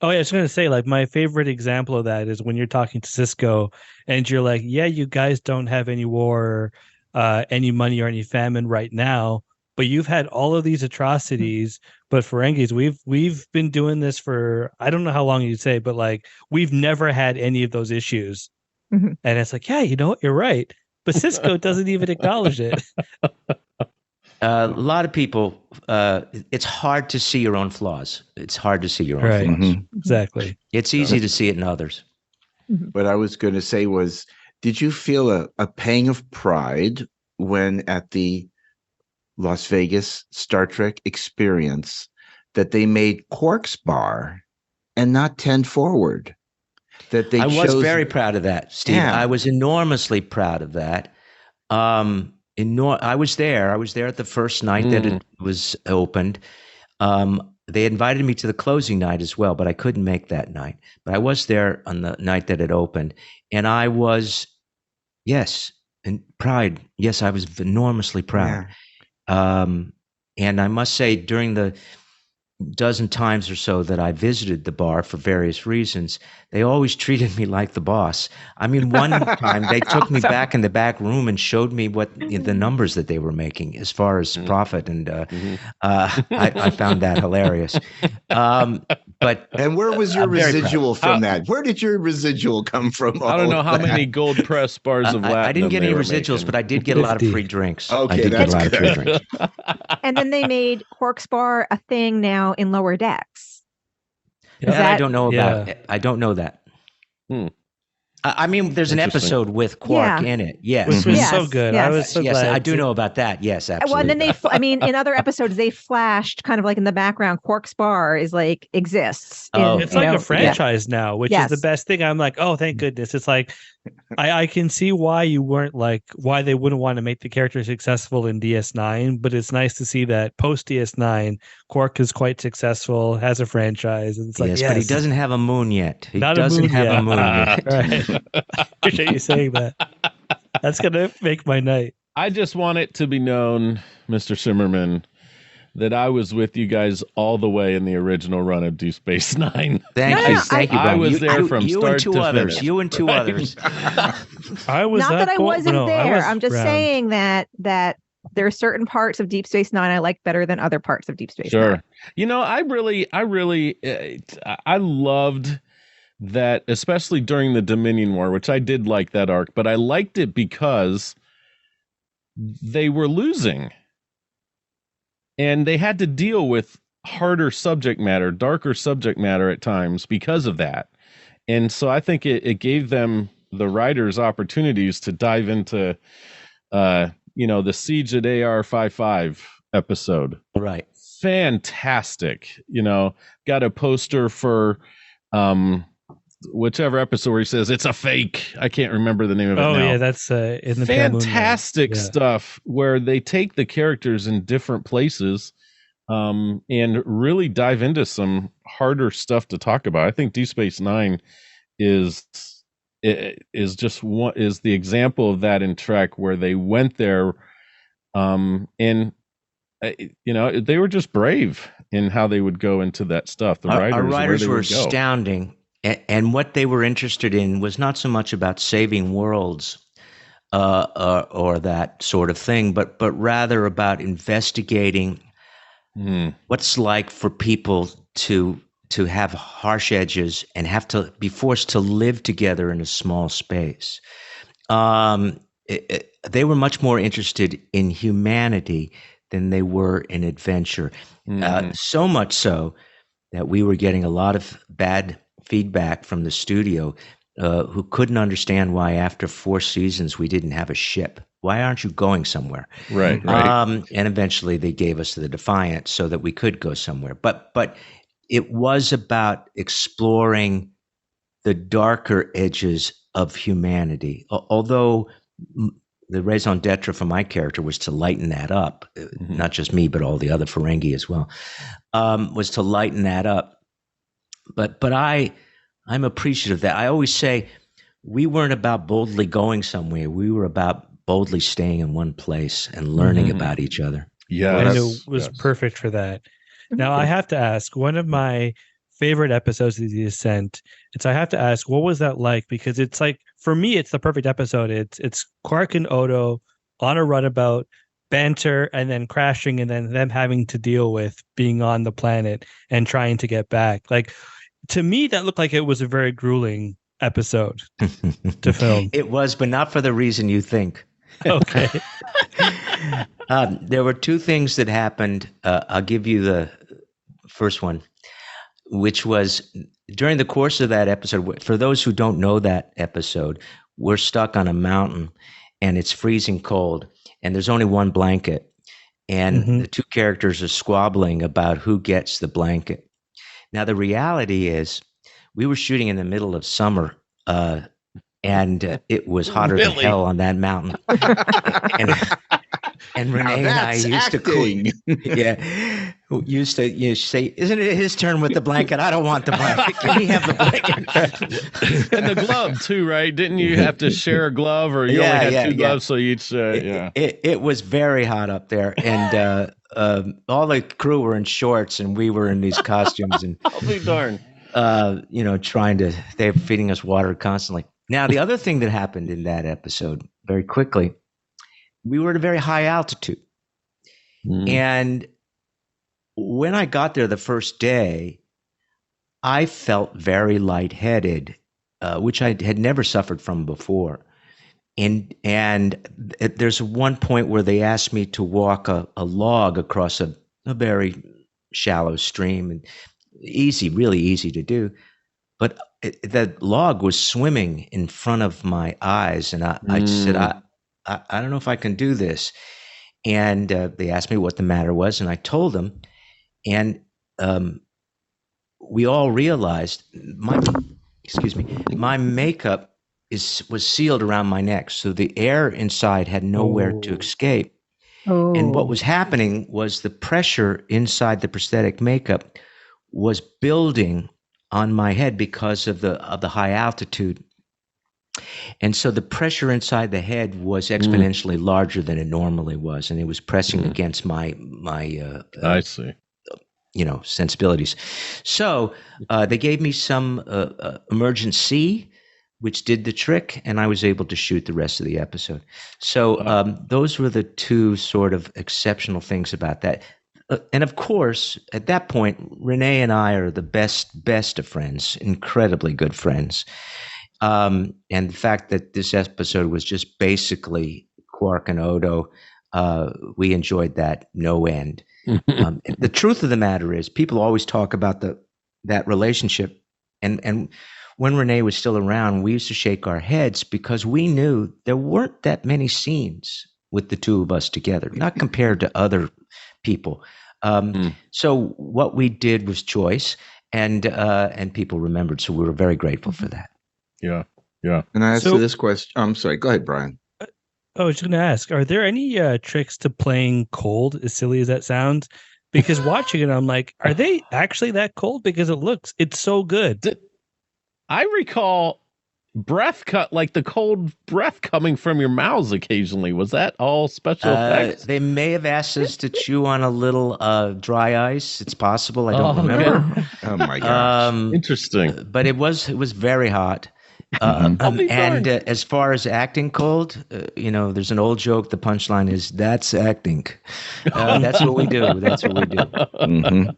Oh, yeah, I was going to say, like, my favorite example of that is when you're talking to Cisco and you're like, yeah, you guys don't have any war, any money or any famine right now, but you've had all of these atrocities. But Ferengis, we've been doing this for, I don't know how long you'd say, but like, we've never had any of those issues. And it's like, yeah, you know what, you're right. but Cisco doesn't even acknowledge it. A lot of people, it's hard to see your own flaws. It's hard to see your own Right. flaws. Exactly. It's easy to see it in others. What I was going to say was, did you feel a pang of pride when at the Las Vegas Star Trek experience that they made Quark's bar and not 10 Forward? That they I was chose... very proud of that, Steve. Yeah. I was enormously proud of that. I was there. I was there at the first night that it was opened. They invited me to the closing night as well, but I couldn't make that night. But I was there on the night that it opened, and I was, yes, and pride. Yes, I was enormously proud. Yeah. And I must say, during the dozen times or so that I visited the bar for various reasons, they always treated me like the boss. I mean, one time they took me back in the back room and showed me what the numbers that they were making as far as profit, and I found that hilarious. And where was your residual from that? Where did your residual come from? I don't know how many gold press bars of Latinum I didn't get any making. residuals, but I did get a lot of free drinks. Okay, that's good. And then they made Quark's Bar a thing now in Lower Decks. I don't know about. I don't know that. I mean, there's an episode with Quark in it. Yes, which was so good. Yes. I was so glad. I do know about that. Yes, absolutely. Well, and then in other episodes, they flashed kind of like in the background. Quark's Bar is like exists. It's like a franchise now, which is the best thing. I'm like, oh, thank goodness. It's like, I can see why why they wouldn't want to make the character successful in DS9, but it's nice to see that post DS9, Quark is quite successful, has a franchise. And it's like, yes, but he doesn't have a moon yet. He Not doesn't a moon have yet. a moon yet. Right. Appreciate you saying that. That's going to make my night. I just want it to be known, Mr. Shimerman, that I was with you guys all the way in the original run of Deep Space Nine. Thank you. I was there from you start and two to others. finish. You and two others. I was not that I wasn't there. was I'm just around. saying that there are certain parts of Deep Space Nine I like better than other parts of Deep Space Nine. You know, I loved that, especially during the Dominion War, which I did like that arc, but I liked it because they were losing. And they had to deal with harder subject matter, darker subject matter at times because of that. And so I think it gave them, the writers, opportunities to dive into, the Siege at AR-55 episode. Right. Fantastic. Got a poster for whichever episode where he says it's a fake. I can't remember the name of it now. Oh, yeah, that's in the fantastic stuff where they take the characters in different places and really dive into some harder stuff to talk about. I think Deep Space Nine is the example of that in Trek, where they went there and they were just brave in how they would go into that stuff. Our writers were astounding. And what they were interested in was not so much about saving worlds or that sort of thing, but rather about investigating what's like for people to have harsh edges and have to be forced to live together in a small space. They were much more interested in humanity than they were in adventure. So much so that we were getting a lot of bad feedback from the studio who couldn't understand why after 4 seasons we didn't have a ship. Why aren't you going somewhere? Right. And eventually they gave us the Defiant so that we could go somewhere. But it was about exploring the darker edges of humanity. Although the raison d'etre for my character was to lighten that up, not just me, but all the other Ferengi as well, was to lighten that up. But I'm appreciative of that. I always say we weren't about boldly going somewhere. We were about boldly staying in one place and learning about each other. Yeah, and it was perfect for that. Now I have to ask, one of my favorite episodes of The Ascent, I have to ask, what was that like? Because it's like, for me, it's the perfect episode. It's Quark and Odo on a runabout, banter, and then crashing, and then them having to deal with being on the planet and trying to get back. Like, to me, that looked like it was a very grueling episode to film. It was, but not for the reason you think. Okay. There were two things that happened. I'll give you the first one, which was during the course of that episode. For those who don't know that episode, we're stuck on a mountain and it's freezing cold and there's only one blanket. And the two characters are squabbling about who gets the blanket. Now, the reality is we were shooting in the middle of summer, and it was hotter than hell on that mountain. and Renee and I used to say, "Isn't it his turn with the blanket? I don't want the blanket. Can he have the blanket?" And the glove too, right? Didn't you have to share a glove, or you only had two gloves, so each? It was very hot up there, and all the crew were in shorts, and we were in these costumes, and I'll be darned. They were feeding us water constantly. Now, the other thing that happened in that episode, very quickly, we were at a very high altitude. And when I got there the first day, I felt very lightheaded, which I had never suffered from before. And there's one point where they asked me to walk a log across a very shallow stream, and really easy to do. But the log was swimming in front of my eyes, and I just said, I don't know if I can do this. And they asked me what the matter was, and I told them. And we all realized my makeup was sealed around my neck, so the air inside had nowhere to escape. And what was happening was the pressure inside the prosthetic makeup was building on my head because of the high altitude. And so the pressure inside the head was exponentially larger than it normally was, and it was pressing against my I see. Sensibilities. So they gave me some emergent C, which did the trick, and I was able to shoot the rest of the episode. So those were the two sort of exceptional things about that. And of course, at that point, Renee and I are the best of friends, incredibly good friends. And the fact that this episode was just basically Quark and Odo, we enjoyed that no end. The truth of the matter is, people always talk about that relationship, and when Renee was still around, we used to shake our heads because we knew there weren't that many scenes with the two of us together, not compared to other people. So what we did was choice, and people remembered. So we were very grateful for that. Yeah. And as to this question, I'm sorry. Go ahead, Brian. I was just going to ask: are there any tricks to playing cold? As silly as that sounds, because watching it, I'm like, are they actually that cold? Because it's so good. I recall the cold breath coming from your mouths occasionally. Was that all special effects? They may have asked us to chew on a little dry ice. It's possible. I don't remember. Okay. Oh my gosh! Interesting. But it was very hot. And as far as acting cold, there's an old joke. The punchline is, "That's acting." That's what we do. Mm-hmm.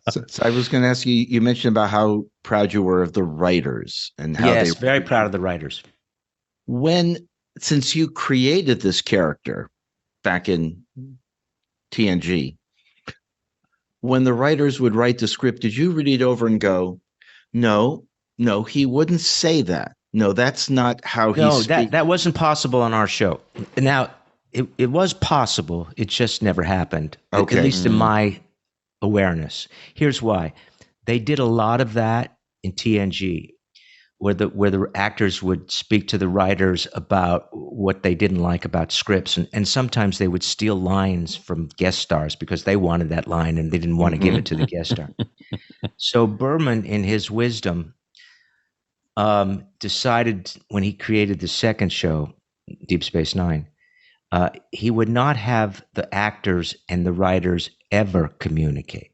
So I was going to ask you. You mentioned about how proud you were of the writers and how yes, very proud of the writers. Since you created this character back in TNG, when the writers would write the script, did you read it over and go, No, he wouldn't say that. No, that's not how he speaks. No, that wasn't possible on our show. Now, it was possible. It just never happened, okay. At least in my awareness. Here's why. They did a lot of that in TNG, where the actors would speak to the writers about what they didn't like about scripts. And sometimes they would steal lines from guest stars because they wanted that line and they didn't want to give it to the guest star. So Berman, in his wisdom, decided when he created the second show, Deep Space Nine, he would not have the actors and the writers ever communicate.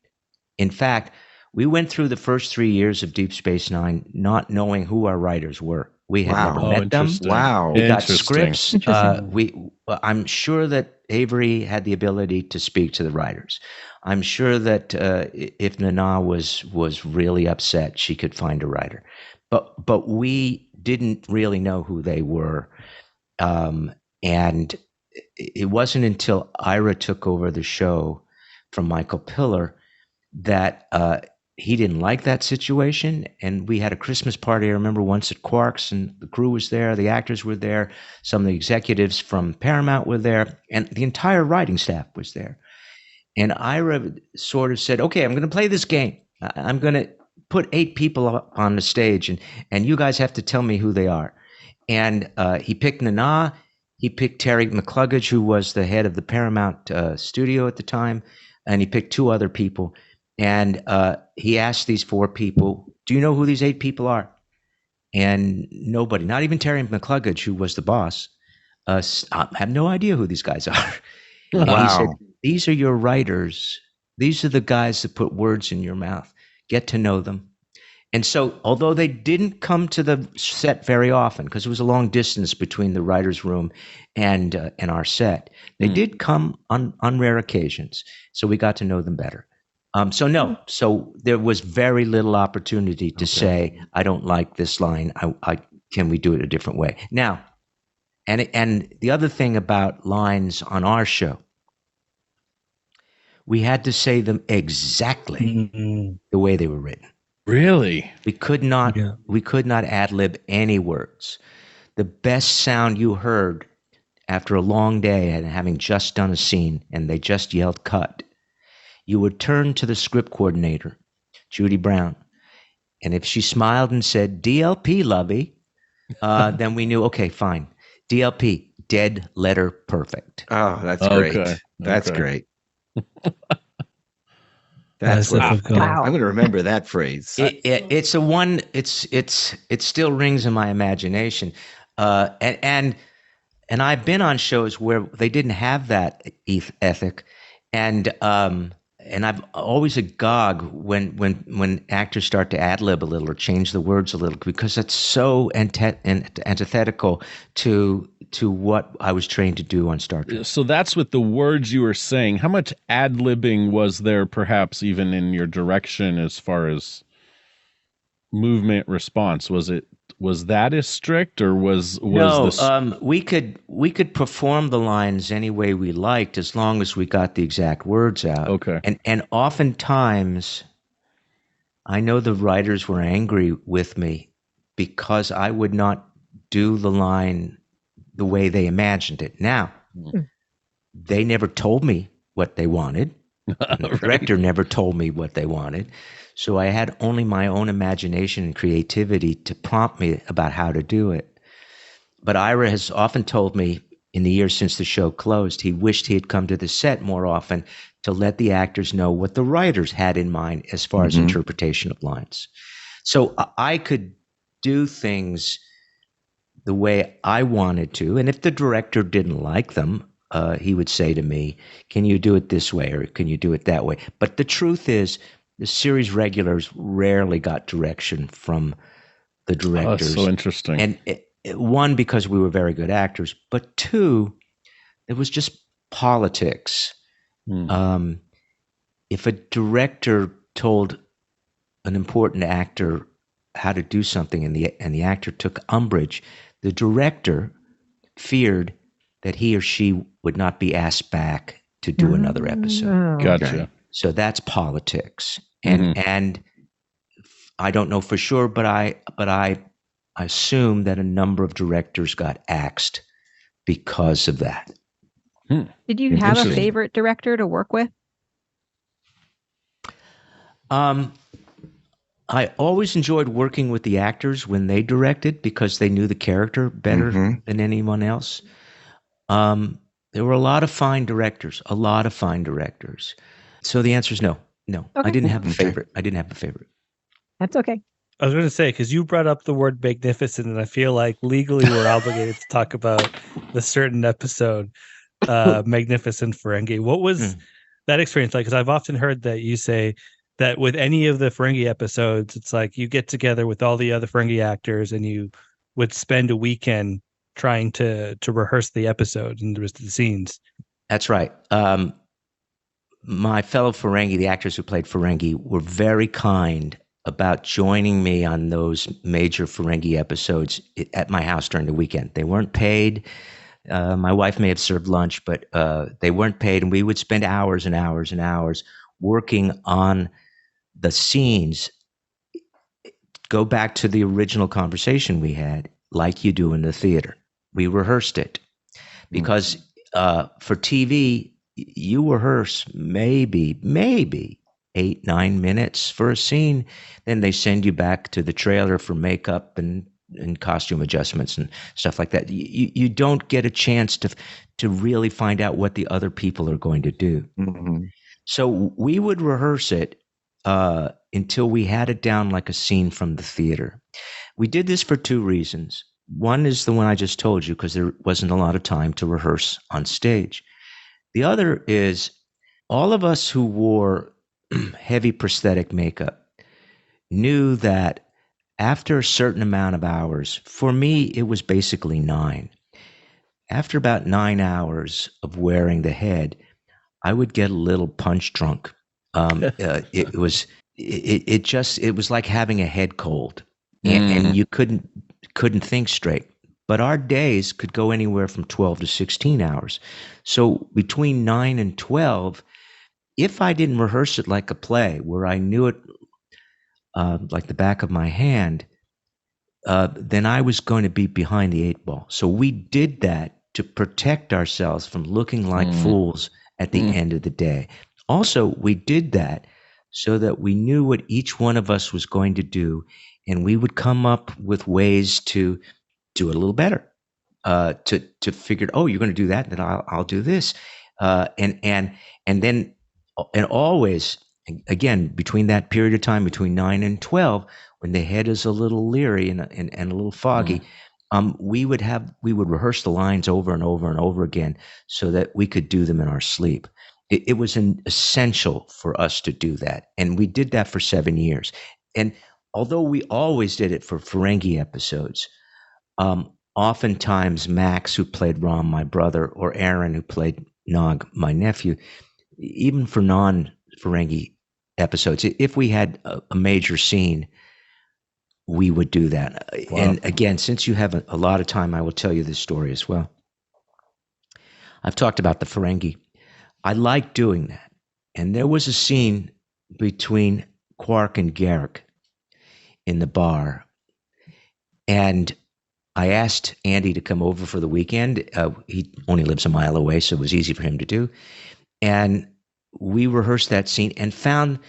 In fact, we went through the first 3 years of Deep Space Nine not knowing who our writers were. We had never met them. Wow. We got scripts. I'm sure that Avery had the ability to speak to the writers. I'm sure that if Nana was really upset, she could find a writer. But we didn't really know who they were. And it wasn't until Ira took over the show from Michael Piller that he didn't like that situation. And we had a Christmas party, I remember once at Quark's, and the crew was there, the actors were there, some of the executives from Paramount were there, and the entire writing staff was there. And Ira sort of said, okay, I'm going to play this game. I'm going to put 8 people up on the stage, and you guys have to tell me who they are. And he picked Nana. He picked Terry McCluggage, who was the head of the Paramount studio at the time, and he picked 2 other people. And he asked these 4 people, do you know who these 8 people are? And nobody, not even Terry McCluggage, who was the boss, have no idea who these guys are. And Wow. he said, these are your writers. These are the guys that put words in your mouth. Get to know them. And so, although they didn't come to the set very often, because it was a long distance between the writer's room and our set, they did come on rare occasions. So we got to know them better. So there was very little opportunity to say, I don't like this line. Can we do it a different way? Now, and the other thing about lines on our show, we had to say them exactly the way they were written. Really? We could not ad lib any words. The best sound you heard after a long day and having just done a scene and they just yelled cut, you would turn to the script coordinator, Judy Brown, and if she smiled and said, DLP, lovey, then we knew, okay, fine. DLP, dead letter perfect. Oh, that's Okay. great. That's Okay. great. That's what difficult. Wow. I'm going to remember that phrase. It's a one. It still rings in my imagination, and I've been on shows where they didn't have that ethic, and I'm always agog when actors start to ad lib a little or change the words a little, because that's so antithetical to what I was trained to do on Star Trek. So that's with the words you were saying. How much ad-libbing was there, perhaps even in your direction, as far as movement response? Was that as strict, or was No? We could perform the lines any way we liked as long as we got the exact words out. Okay. And oftentimes, I know the writers were angry with me because I would not do the line the way they imagined it. Now, they never told me what they wanted. The director never told me what they wanted. So I had only my own imagination and creativity to prompt me about how to do it. But Ira has often told me in the years since the show closed, he wished he had come to the set more often to let the actors know what the writers had in mind as far as interpretation of lines. So I could do things the way I wanted to. And if the director didn't like them, he would say to me, can you do it this way or can you do it that way? But the truth is, the series regulars rarely got direction from the directors. Oh, so interesting. And one, because we were very good actors, but 2, it was just politics. If a director told an important actor how to do something and the actor took umbrage, the director feared that he or she would not be asked back to do another episode. Gotcha. Okay. So that's politics. And I don't know for sure, but I assume that a number of directors got axed because of that. Did you have a Interesting. favorite director to work with? I always enjoyed working with the actors when they directed because they knew the character better than anyone else. There were a lot of fine directors. So the answer is no. Okay. I didn't have a favorite. That's okay. I was going to say, because you brought up the word magnificent, and I feel like legally we're obligated to talk about the certain episode, Magnificent Ferengi. What was that experience like? Because I've often heard that you say that with any of the Ferengi episodes, it's like you get together with all the other Ferengi actors and you would spend a weekend trying to rehearse the episode and the rest of the scenes. That's right. My fellow Ferengi, the actors who played Ferengi, were very kind about joining me on those major Ferengi episodes at my house during the weekend. They weren't paid. My wife may have served lunch, but they weren't paid, and we would spend hours and hours and hours working on the scenes. Go back to the original conversation we had, like you do in the theater. We rehearsed it because for TV, you rehearse maybe 8-9 minutes for a scene. Then they send you back to the trailer for makeup and costume adjustments and stuff like that. You don't get a chance to really find out what the other people are going to do. Mm-hmm. So we would rehearse it until we had it down like a scene from the theater. We did this for two reasons. One is the one I just told you, because there wasn't a lot of time to rehearse on stage. The other is all of us who wore heavy prosthetic makeup knew that after a certain amount of hours, for me, it was basically 9. After about 9 hours of wearing the head, I would get a little punch drunk. It was like having a head cold, and you couldn't think straight. But our days could go anywhere from 12 to 16 hours. So between 9 and 12, if I didn't rehearse it like a play, where I knew it like the back of my hand, then I was going to be behind the 8 ball. So we did that to protect ourselves from looking like fools at the end of the day. Also, we did that so that we knew what each one of us was going to do, and we would come up with ways to do it a little better. To figure, oh, you're going to do that, then I'll do this, and always, again, between that period of time, between 9 and 12, when the head is a little leery and a little foggy, we would rehearse the lines over and over and over again so that we could do them in our sleep. It was essential for us to do that, and we did that for 7 years. And although we always did it for Ferengi episodes, oftentimes Max, who played Ram, my brother, or Aaron, who played Nog, my nephew, even for non-Ferengi episodes, if we had a major scene, we would do that. Wow. And again, since you have a lot of time, I will tell you this story as well. I've talked about the Ferengi. I like doing that. And there was a scene between Quark and Garrick in the bar. And I asked Andy to come over for the weekend. He only lives a mile away, so it was easy for him to do. And we rehearsed that scene and found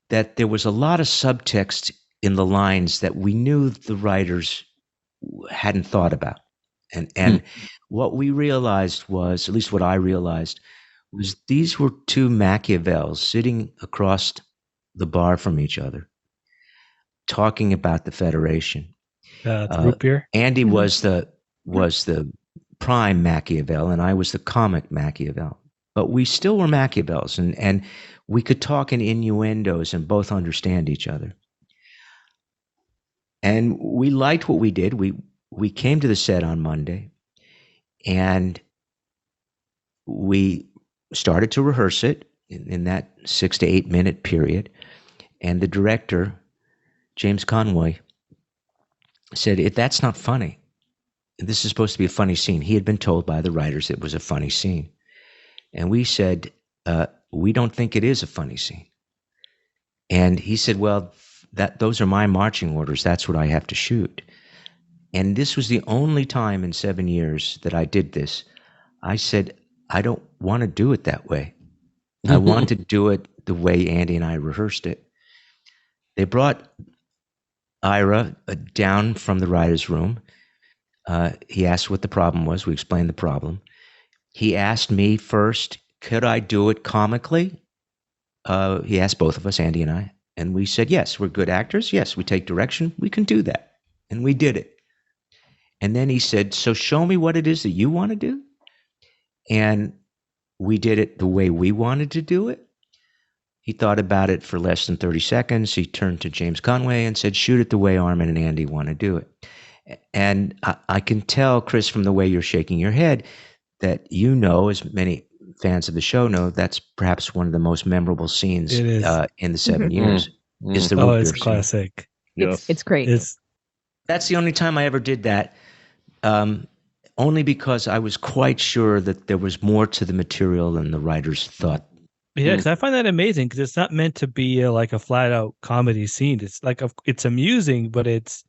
that there was a lot of subtext in the lines that we knew the writers hadn't thought about. And what we realized was, at least what I realized, was these were two Machiavels sitting across the bar from each other, talking about the Federation. Root beer. Andy was the prime Machiavel, and I was the comic Machiavel. But we still were Machiavels, and we could talk in innuendos and both understand each other. And we liked what we did. We came to the set on Monday, and we started to rehearse it in that 6 to 8 minute period. And the director, James Conway, said, "If that's not funny, this is supposed to be a funny scene." He had been told by the writers it was a funny scene. And we said, "We don't think it is a funny scene." And he said, "Well, those are my marching orders. That's what I have to shoot." And this was the only time in 7 years that I did this. I said, "I don't want to do it that way. I want to do it the way Andy and I rehearsed it." They brought Ira down from the writer's room. He asked what the problem was. We explained the problem. He asked me first, could I do it comically? He asked both of us, Andy and I, and we said, yes, we're good actors. Yes, we take direction. We can do that. And we did it. And then he said, so show me what it is that you want to do. And we did it the way we wanted to do it. He thought about it for less than 30 seconds. He turned to James Conway and said, shoot it the way Armin and Andy want to do it. And I can tell, Cris, from the way you're shaking your head, that you know, as many fans of the show know, that's perhaps one of the most memorable scenes in the 7 years. Is the it's classic. It's great. That's the only time I ever did that. only because I was quite sure that there was more to the material than the writers thought. Yeah, because I find that amazing because it's not meant to be like a flat out comedy scene. It's like it's amusing, but it's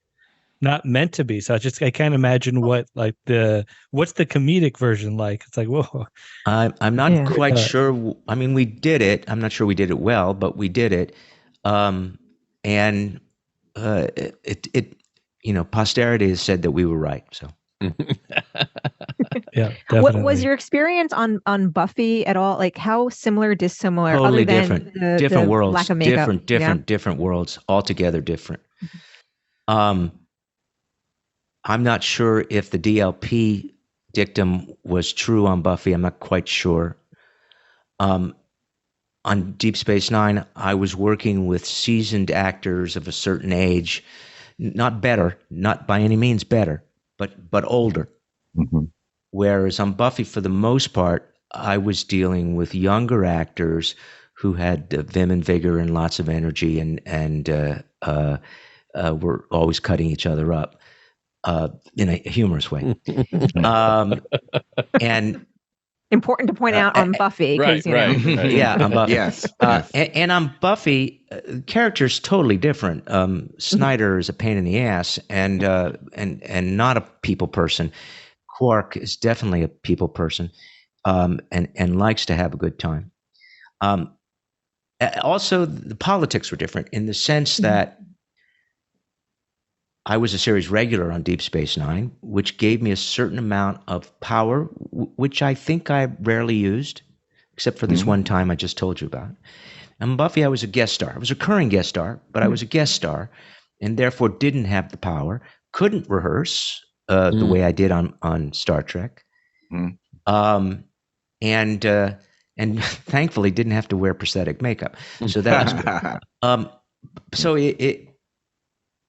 not meant to be. So I can't imagine what's the comedic version like. It's like, whoa. I'm not quite sure. I mean, we did it. I'm not sure we did it well, but we did it. And posterity has said that we were right. So. Yeah, definitely. What was definitely. your experience on Buffy at all? Like how similar, dissimilar, Totally other than different. Different the worlds. lack of makeup? Different worlds. Altogether different. I'm not sure if the DLP dictum was true on Buffy. I'm not quite sure. On Deep Space Nine, I was working with seasoned actors of a certain age, not better, not by any means better, but older. Mm-hmm. Whereas on Buffy, for the most part, I was dealing with younger actors who had vim and vigor and lots of energy and were always cutting each other up in a humorous way. And important to point out on Buffy, right. Yeah, on Buffy. Yes. And on Buffy, characters totally different. Snyder is a pain in the ass and not a people person. Quark is definitely a people person, and likes to have a good time. Also, the politics were different in the sense that I was a series regular on Deep Space Nine, which gave me a certain amount of power, which I think I rarely used, except for this one time I just told you about. And Buffy, I was a guest star. I was a recurring guest star, but I was a guest star, and therefore didn't have the power, couldn't rehearse the way I did on Star Trek, and thankfully didn't have to wear prosthetic makeup. So that was good. So it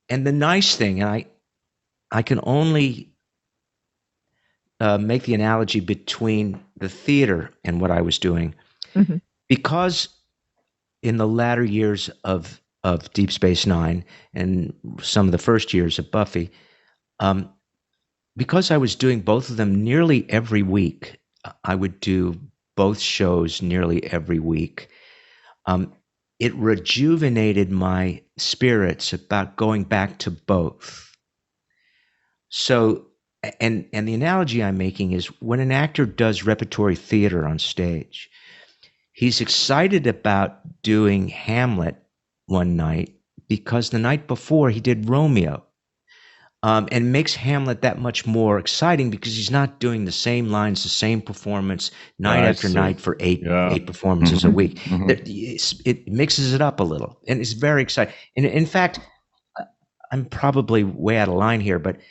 and the nice thing, and I can only make the analogy between the theater and what I was doing, because in the latter years of Deep Space Nine and some of the first years of Buffy, because I was doing both of them nearly every week, I would do both shows nearly every week. It rejuvenated my spirits about going back to both. So, and the analogy I'm making is when an actor does repertory theater on stage, he's excited about doing Hamlet one night because the night before he did Romeo. And makes Hamlet that much more exciting because he's not doing the same lines, the same performance night after night for eight performances a week. It mixes it up a little, and it's very exciting. And in fact, I'm probably way out of line here, but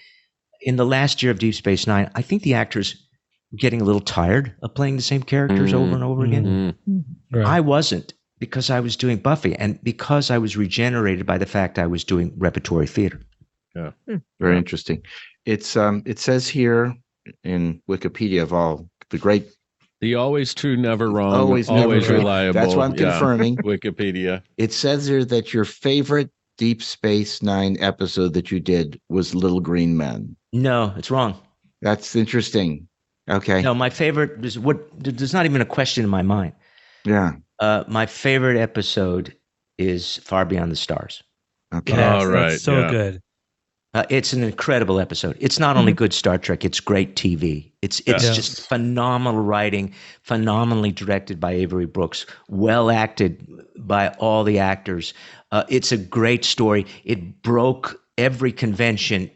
in the last year of Deep Space Nine, I think the actors were getting a little tired of playing the same characters over and over again. Right. I wasn't, because I was doing Buffy, and because I was regenerated by the fact I was doing repertory theater. Yeah. Very interesting. It's it says here in Wikipedia of all the great, the always true, never wrong, always reliable. That's what I'm confirming. Wikipedia. It says here that your favorite Deep Space Nine episode that you did was Little Green Men. No, it's wrong. That's interesting. Okay. No, my favorite is there's not even a question in my mind. Yeah. My favorite episode is Far Beyond the Stars. Okay. Yes, right. So good. It's an incredible episode. It's not only good Star Trek, it's great TV. It's just phenomenal writing, phenomenally directed by Avery Brooks, well acted by all the actors. It's a great story. It broke every convention.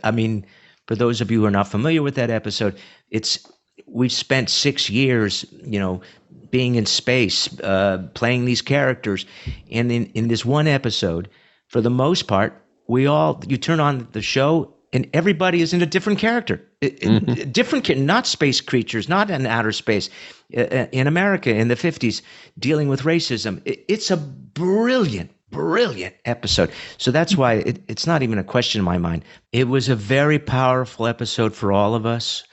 I mean, for those of you who are not familiar with that episode, we've spent 6 years, being in space, playing these characters, and in this one episode, for the most part, you turn on the show and everybody is in a different character, not space creatures, not in outer space, in America in the 50s, dealing with racism. It's a brilliant episode. So that's why it's not even a question in my mind. It was a very powerful episode for all of us.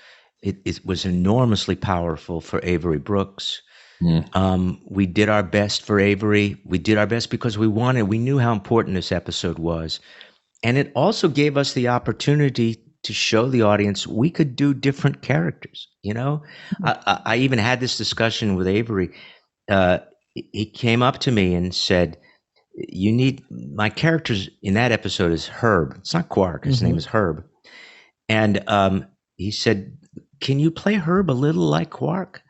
It was enormously powerful for Avery Brooks. We did our best for Avery. We did our best because we knew how important this episode was. And it also gave us the opportunity to show the audience we could do different characters. I even had this discussion with Avery. He came up to me and said, my characters in that episode is Herb. It's not Quark. His name is Herb. And he said, can you play Herb a little like Quark?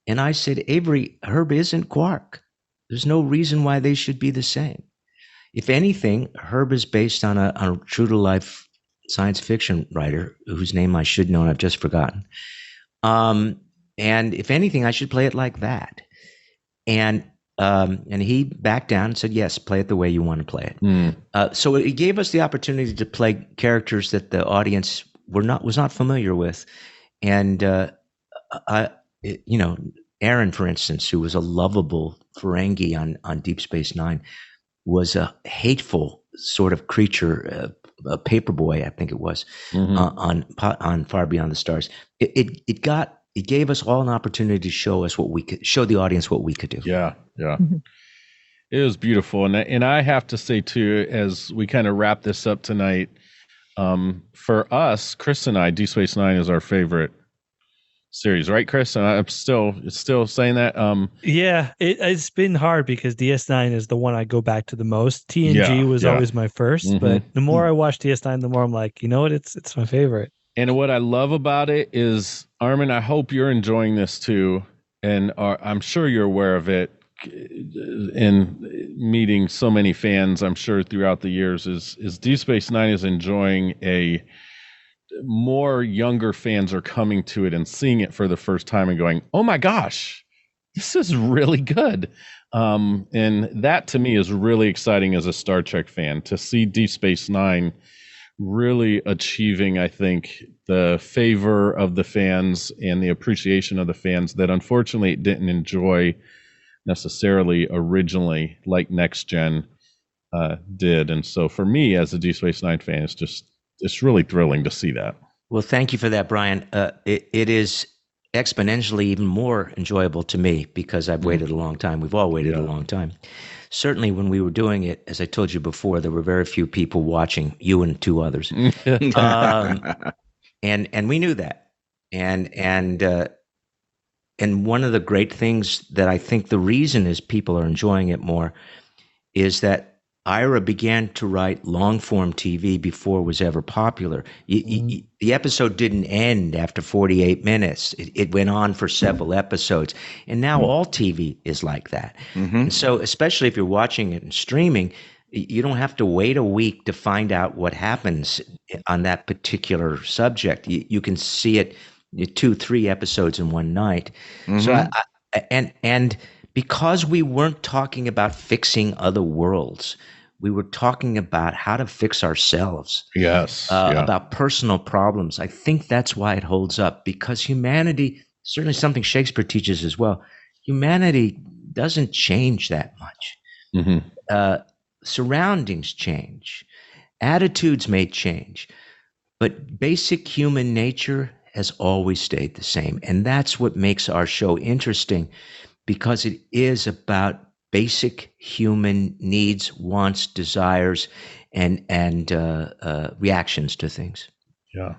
And I said, Avery, Herb isn't Quark. There's no reason why they should be the same. If anything, Herb is based on a true-to-life science fiction writer whose name I should know and I've just forgotten. And if anything, I should play it like that. And he backed down and said, yes, play it the way you want to play it. So it gave us the opportunity to play characters that the audience was not familiar with. And, Aaron, for instance, who was a lovable Ferengi on Deep Space Nine, was a hateful sort of creature, a paperboy, I think it was, on Far Beyond the Stars. It gave us all an opportunity to show the audience what we could do. Yeah. It was beautiful. And I have to say too, as we kind of wrap this up tonight, for us, Cris and I, Deep Space Nine is our favorite series, right, Cris? And I'm still saying that. Yeah, it's been hard because DS9 is the one I go back to the most. TNG was always my first, but the more I watch DS9, the more I'm like, you know what? It's my favorite. And what I love about it is, Armin, I hope you're enjoying this too, and I'm sure you're aware of it. In meeting so many fans, I'm sure throughout the years, is Deep Space Nine is enjoying more younger fans are coming to it and seeing it for the first time and going, oh my gosh, this is really good. And that to me is really exciting as a Star Trek fan, to see Deep Space Nine really achieving, I think, the favor of the fans and the appreciation of the fans that unfortunately it didn't enjoy necessarily originally like Next Gen did. And so for me as a Deep Space Nine fan, it's really thrilling to see that. Well, thank you for that, Brian. It is exponentially even more enjoyable to me because I've waited a long time. We've all waited a long time. Certainly when we were doing it, as I told you before, there were very few people watching, you and two others. And we knew that. And one of the great things that I think the reason is people are enjoying it more is that Ira began to write long-form TV before it was ever popular. The episode didn't end after 48 minutes. It went on for several episodes. And now all TV is like that. And so especially if you're watching it and streaming, you don't have to wait a week to find out what happens on that particular subject. You can see it 2-3 episodes in one night. So and because we weren't talking about fixing other worlds, we were talking about how to fix ourselves. Yes. About personal problems. I think that's why it holds up, because humanity, certainly something Shakespeare teaches as well, humanity doesn't change that much. Surroundings change. Attitudes may change. But basic human nature has always stayed the same. And that's what makes our show interesting, because it is about basic human needs, wants, desires, and reactions to things. Yeah.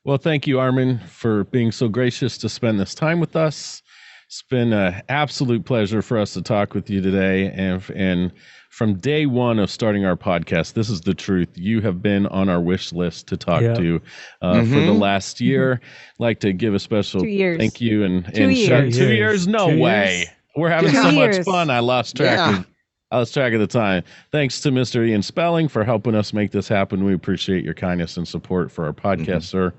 Well, thank you, Armin, for being so gracious to spend this time with us. It's been an absolute pleasure for us to talk with you today. And from day one of starting our podcast, this is the truth. You have been on our wish list to talk to for the last year. Like to give a special thank you. And 2 years. 2 years? No 2 way. Years? We're having so much fun. I lost track of the time. Thanks to Mr. Ian Spelling for helping us make this happen. We appreciate your kindness and support for our podcast, sir.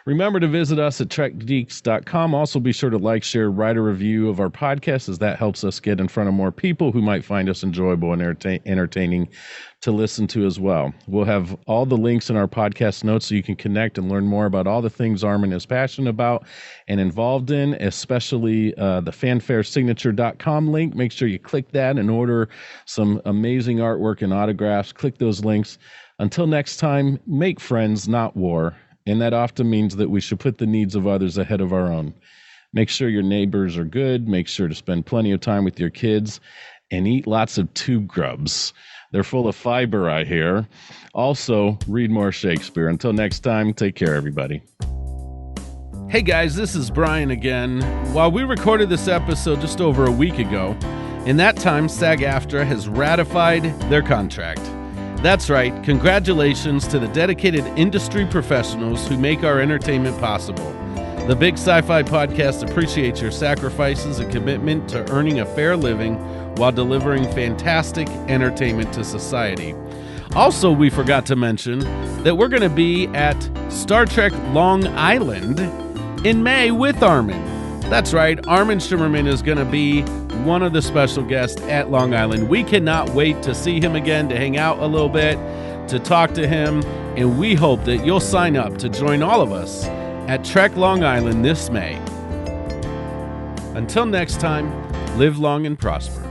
Remember to visit us at trekgeeks.com. Also be sure to like, share, write a review of our podcast, as that helps us get in front of more people who might find us enjoyable and entertaining to listen to as well. We'll have all the links in our podcast notes so you can connect and learn more about all the things Armin is passionate about and involved in, especially the fanfaresignature.com link. Make sure you click that and order some amazing artwork and autographs. Click those links. Until next time, make friends, not war. And that often means that we should put the needs of others ahead of our own. Make sure your neighbors are good. Make sure to spend plenty of time with your kids and eat lots of tube grubs. They're full of fiber, I hear. Also, read more Shakespeare. Until next time, take care, everybody. Hey guys, this is Brian again. While we recorded this episode just over a week ago, in that time, SAG-AFTRA has ratified their contract. That's right, congratulations to the dedicated industry professionals who make our entertainment possible. The Big Sci-Fi Podcast appreciates your sacrifices and commitment to earning a fair living while delivering fantastic entertainment to society. Also, we forgot to mention that we're going to be at Star Trek Long Island in May with Armin. That's right, Armin Shimerman is going to be one of the special guests at Long Island. We cannot wait to see him again, to hang out a little bit, to talk to him, and we hope that you'll sign up to join all of us at Trek Long Island this May. Until next time, live long and prosper.